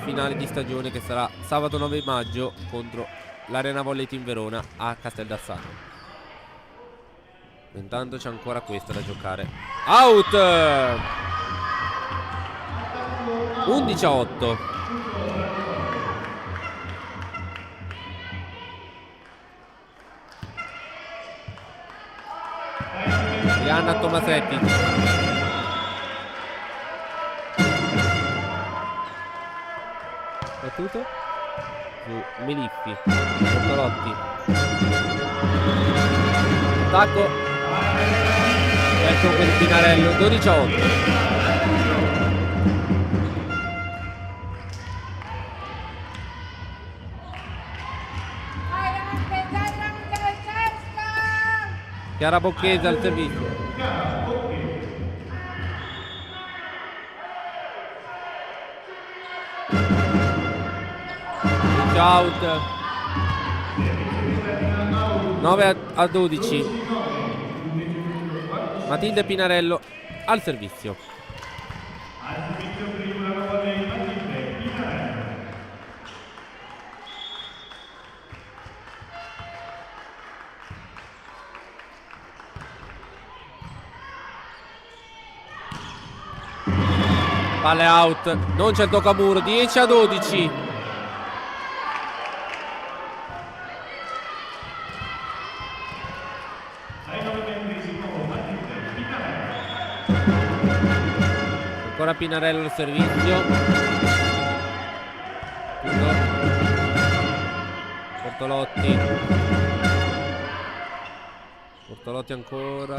finale di stagione che sarà sabato 9 maggio contro l'Arena Volley Team Verona a Casteldassano. Intanto c'è ancora questa da giocare. Out! 11-8. Rihanna Tomasetti. Battuto su Meliffi. Bortolotti. Attacco. Ecco per il Pinarello. 12-8. Chiara Bocchese al servizio. Out. 9-12. Matilde Pinarello al servizio. Palle out. Non c'è il toccamuro. 10-12. Ancora Pinarello al servizio. Bortolotti. Bortolotti ancora.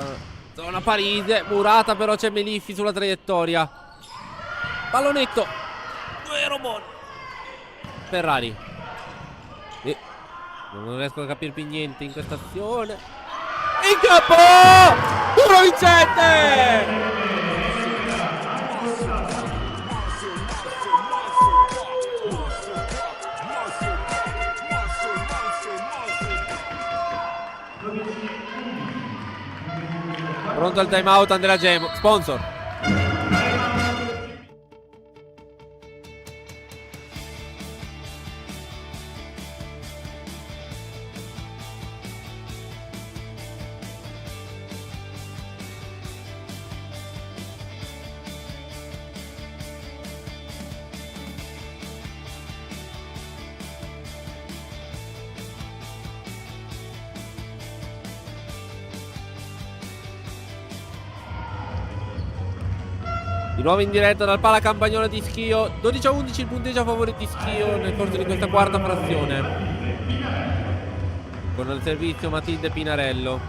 Zona Parise. Murata, però c'è Meliffi sulla traiettoria. Pallonetto. Robot. Ferrari. Non riesco a capire più niente in questa azione. In campo! Duro vincente! Pronto al time out Andrea Gemo. Sponsor. Di nuovo in diretta dal Pala Campagnolo di Schio. 12-11 il punteggio a favore di Schio nel corso di questa quarta frazione. Con il servizio Matilde Pinarello.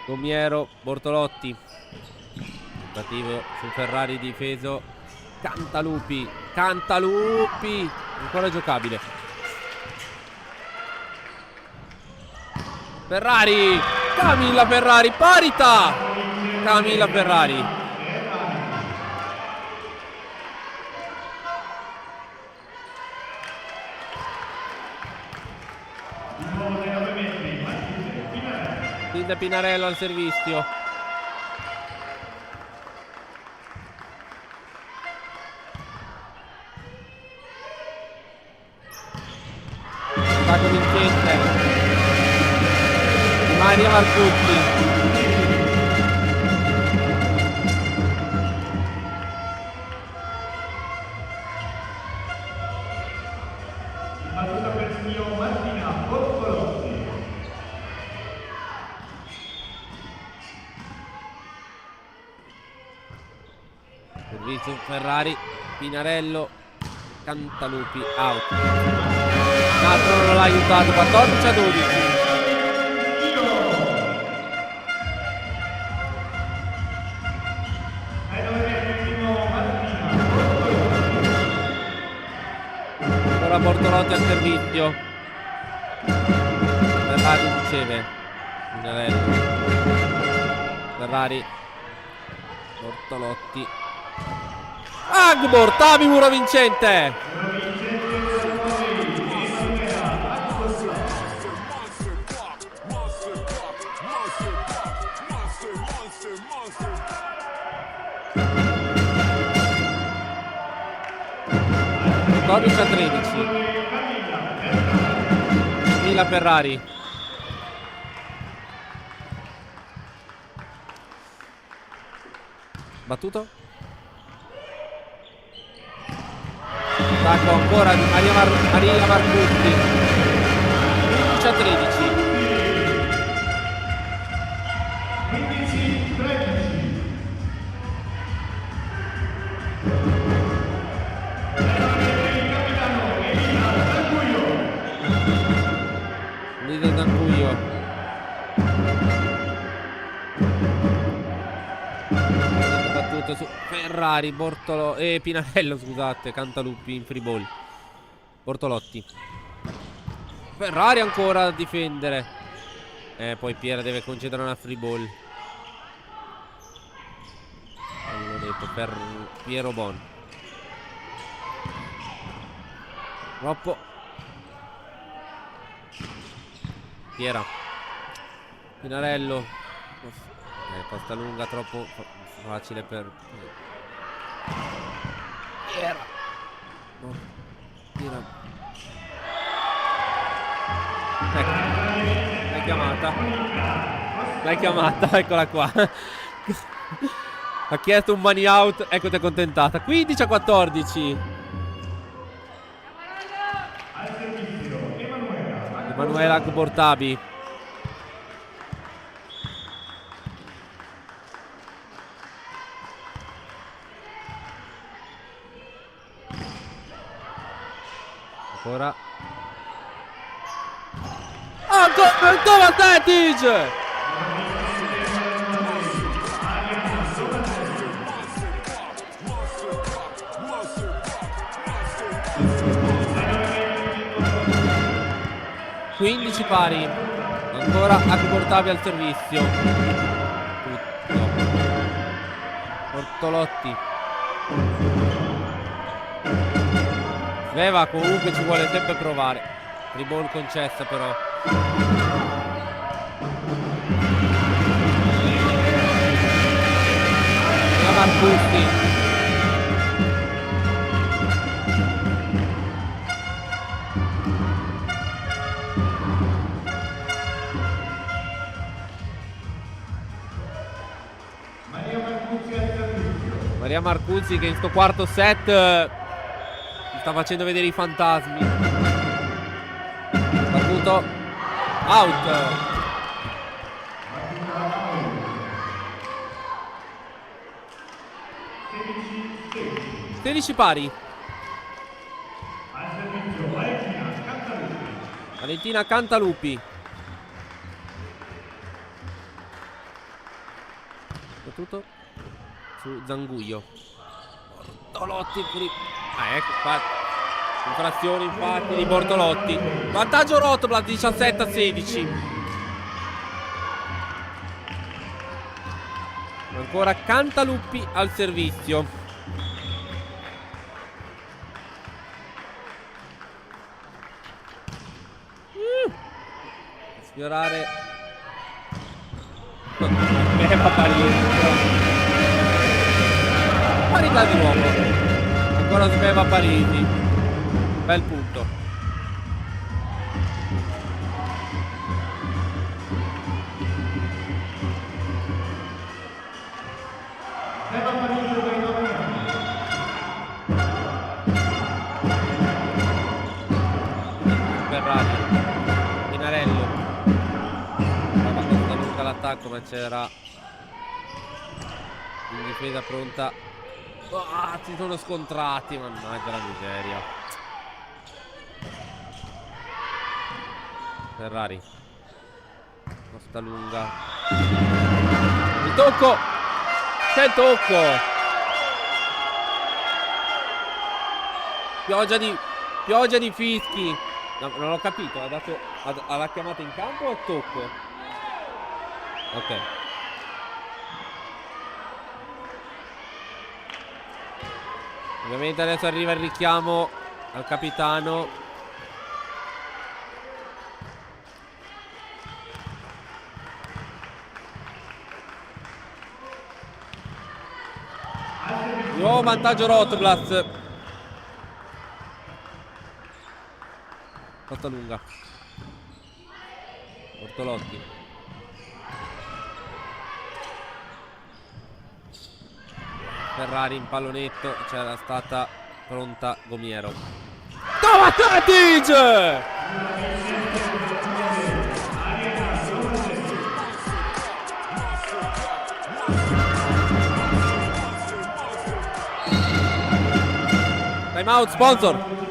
Gomiero, Bortolotti. Tentativo sul Ferrari difeso. Cantalupi, Cantalupi. Ancora giocabile. Ferrari, Camilla Ferrari, parità. Camilla Ferrari. Matilde Pinarello al servizio. Attacco vincente. Maria Marcucci. Battuta per Schio, Martina Bortolotti. Servizio Ferrari, Pinarello, Cantalupi, out. L'altro non l'ha aiutato, 14-12. Ancora Bortolotti al servizio. Ferrari riceve. Pinarello. Ferrari. Bortolotti. Agbor, Tavi, muro vincente. A 13. Mila Ferrari. Battuto. Attacco ancora di Maria Marcucci. 15-13. 15-13. Lider Dancuio. Battuto su Ferrari, Bortolo e Pinarello, scusate, Cantalupi in free ball. Bortolotti. Ferrari ancora a difendere. Poi Piera deve concedere una free ball. L'ho detto per Piero Bon. Troppo. Piera. Pinarello. Pasta lunga troppo facile per Piera. No. Piera. Ecco. L'hai chiamata. L'hai chiamata, eccola qua. Ha chiesto un money out, ecco ti è accontentata. 15-14. Emanuela Bortabi. Ancora. Ancora Tomatetic! Pari. Ancora Portavi al servizio. Tutto. Bortolotti. Sveva comunque ci vuole sempre provare. Riball concessa però. Marcucci. Maria Marcucci che in sto quarto set sta facendo vedere i fantasmi. Battuto. Out. 16 pari. Valentina Cantalupi. Battuto su Zanguglio. Bortolotti. Ecco qua. Infrazione infatti di Bortolotti. Vantaggio Rotoblat 17-16. Ancora Cantalupi al servizio. Sfiorare. Sveva Parisi. Parità di nuovo. Ancora Sveva Parisi. Bel punto. Ferrari. Pinarello. Lunga l'attacco, ma c'era in difesa pronta. Si sono scontrati, mannaggia la miseria. Ferrari. Costa lunga. Il tocco. C'è il tocco. Pioggia di fischi. No, non ho capito. Ha chiamato in campo o a tocco? Ok. Ovviamente adesso arriva il richiamo al capitano. Nuovo vantaggio Rotoblat. Costa lunga. Bortolotti. Ferrari in pallonetto. C'era stata pronta Gomiero. Tomatic! Time out sponsor.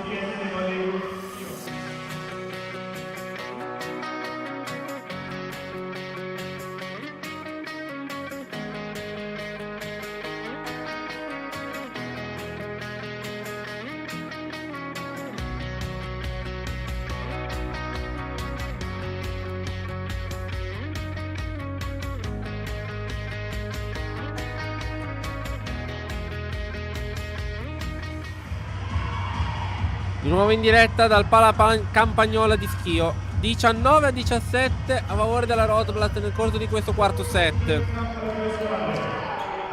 Di nuovo in diretta dal Pala Campagnola di Schio. 19-17 a favore della Rotoblat nel corso di questo quarto set.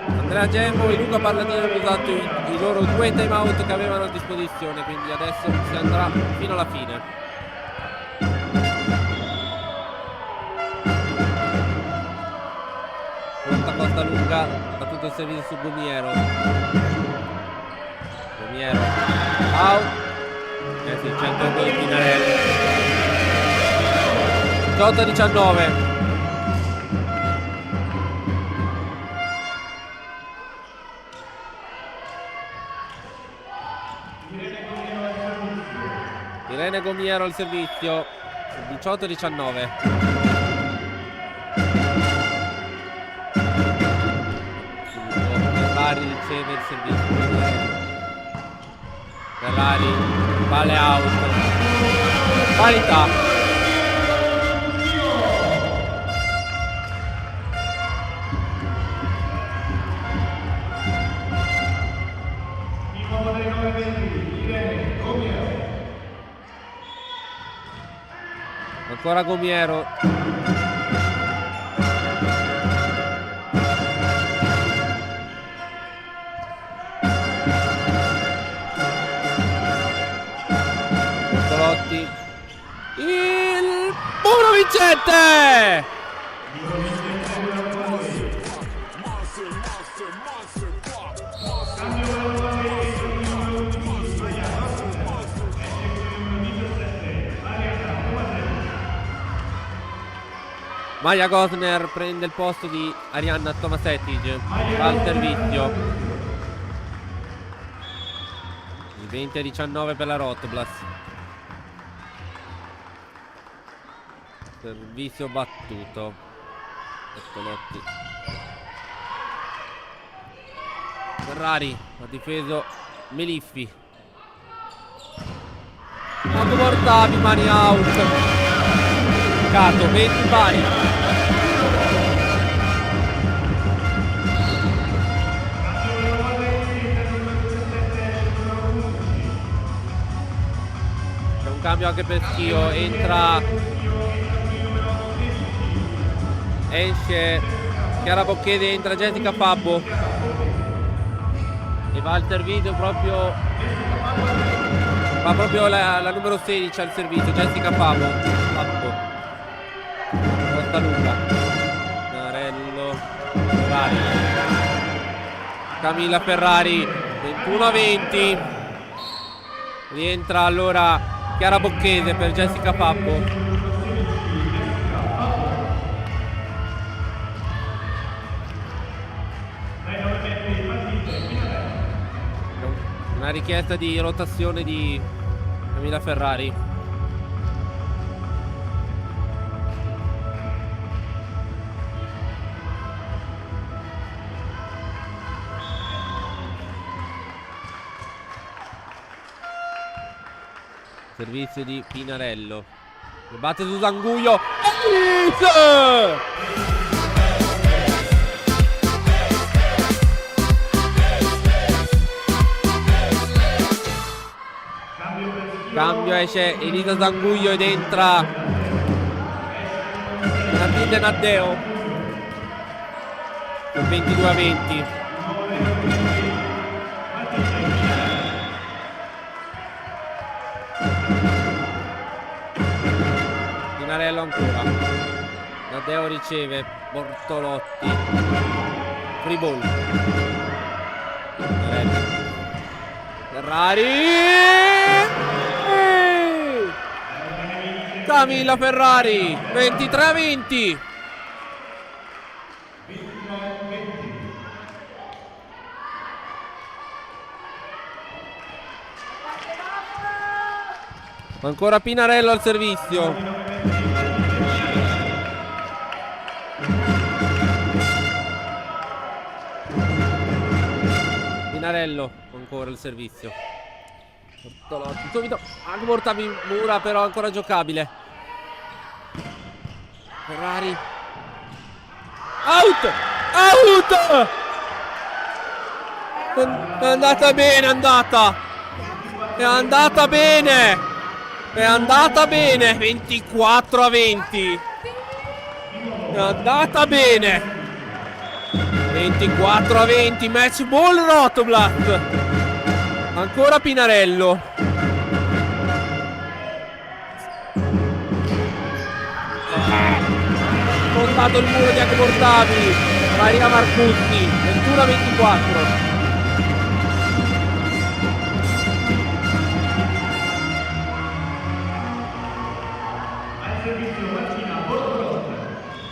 Andrea Gemmo e Luca Parlatini hanno usato i loro 2 time out che avevano a disposizione, quindi adesso si andrà fino alla fine. Pronta Costa lunga, battuto il servizio su Gomiero. Gomiero out. Sì, c'è il tocco di Pinarelli. 18-19. Irene Gomiero al servizio. 18-19. Ferrari riceve il servizio. Ferrari, palle out. Parità. Ancora Gomiero. Il Buono vincente! Maja Gosner prende il posto di Arianna Tomasetic, va al servizio. Il 20-19 per la Rotoblas. Servizio battuto. Bertolotti. Ferrari ha difeso Meliffi. Quando portavi mani out. Cato 20 pari. C'è un cambio anche per Schio. Esce Chiara Bocchese, entra Jessica Fabbo e va al servizio proprio. Va proprio la numero 16 al servizio, Jessica Fabbo. Costa lunga. Narello. Ferrari. Camilla Ferrari. 21-20. Rientra allora Chiara Bocchese per Jessica Fabbo. Una richiesta di rotazione di Camilla Ferrari. Servizio di Pinarello. Batte su Zanguglio. Cambio, esce Elisa Zanguglio ed entra Natile Naddeo. 22-20. Pinarello ancora. Naddeo riceve. Bortolotti. Free ball. Ferrari. Camilla Ferrari. 23-20. Ancora Pinarello al servizio. Pinarello ancora il servizio. Bortolotti subito. Anche portavi Mura, però ancora giocabile. Ferrari. Out! Out! È andata bene, è andata. È andata bene. È andata bene. 24-20. È andata bene. 24-20. Match ball Rotoblas. Ancora Pinarello. Montato il muro di Portavi. Maria Marcucci. 21-24.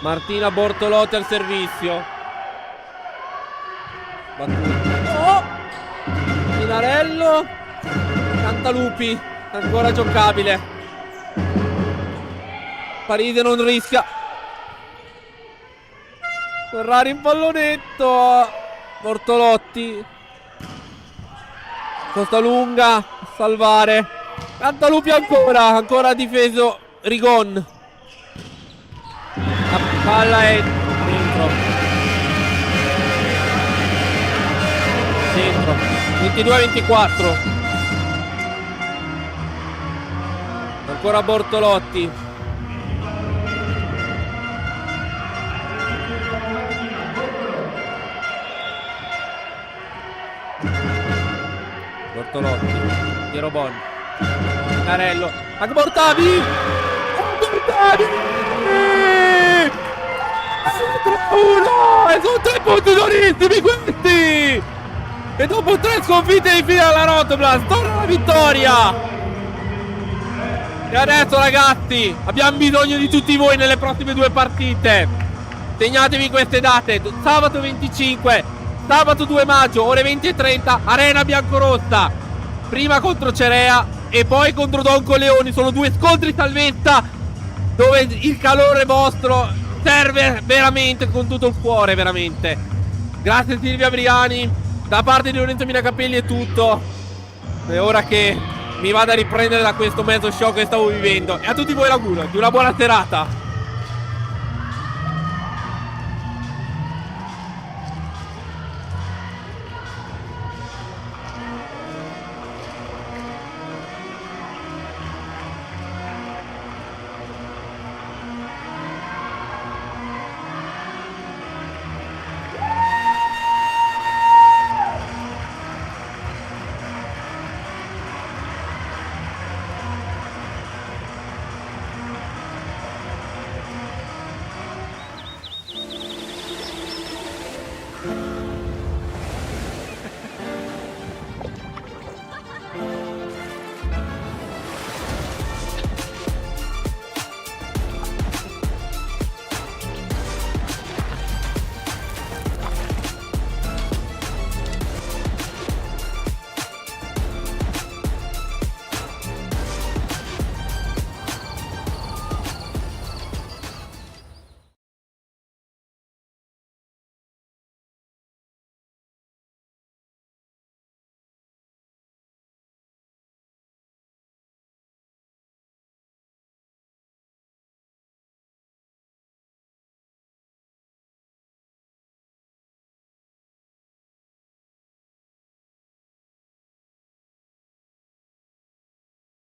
Martina Bortolotti al servizio. Oh! Pinarello. Cantalupi. Ancora giocabile. Paride non rischia. Ferrari in pallonetto. Bortolotti. Costa lunga a salvare. Cantalupi ancora difeso Rigon. La palla è dentro 22-24. Ancora Bortolotti. Piero Bon. Carello. Anche Portavi. E sono 3 punti durissimi questi. E dopo 3 sconfitte di fila alla Rotoblas torna la vittoria. E adesso ragazzi abbiamo bisogno di tutti voi nelle prossime 2 partite. Segnatevi queste date: sabato 25, sabato 2 maggio, ore 20:30, Arena Biancorossa. Prima contro Cerea e poi contro Don Coleoni. Sono 2 scontri salvezza dove il calore vostro serve veramente con tutto il cuore, veramente. Grazie Silvia Briani. Da parte di Lorenzo Minacapelli è tutto. È ora che mi vado a riprendere da questo mezzo shock che stavo vivendo. E a tutti voi l'auguro di una buona serata.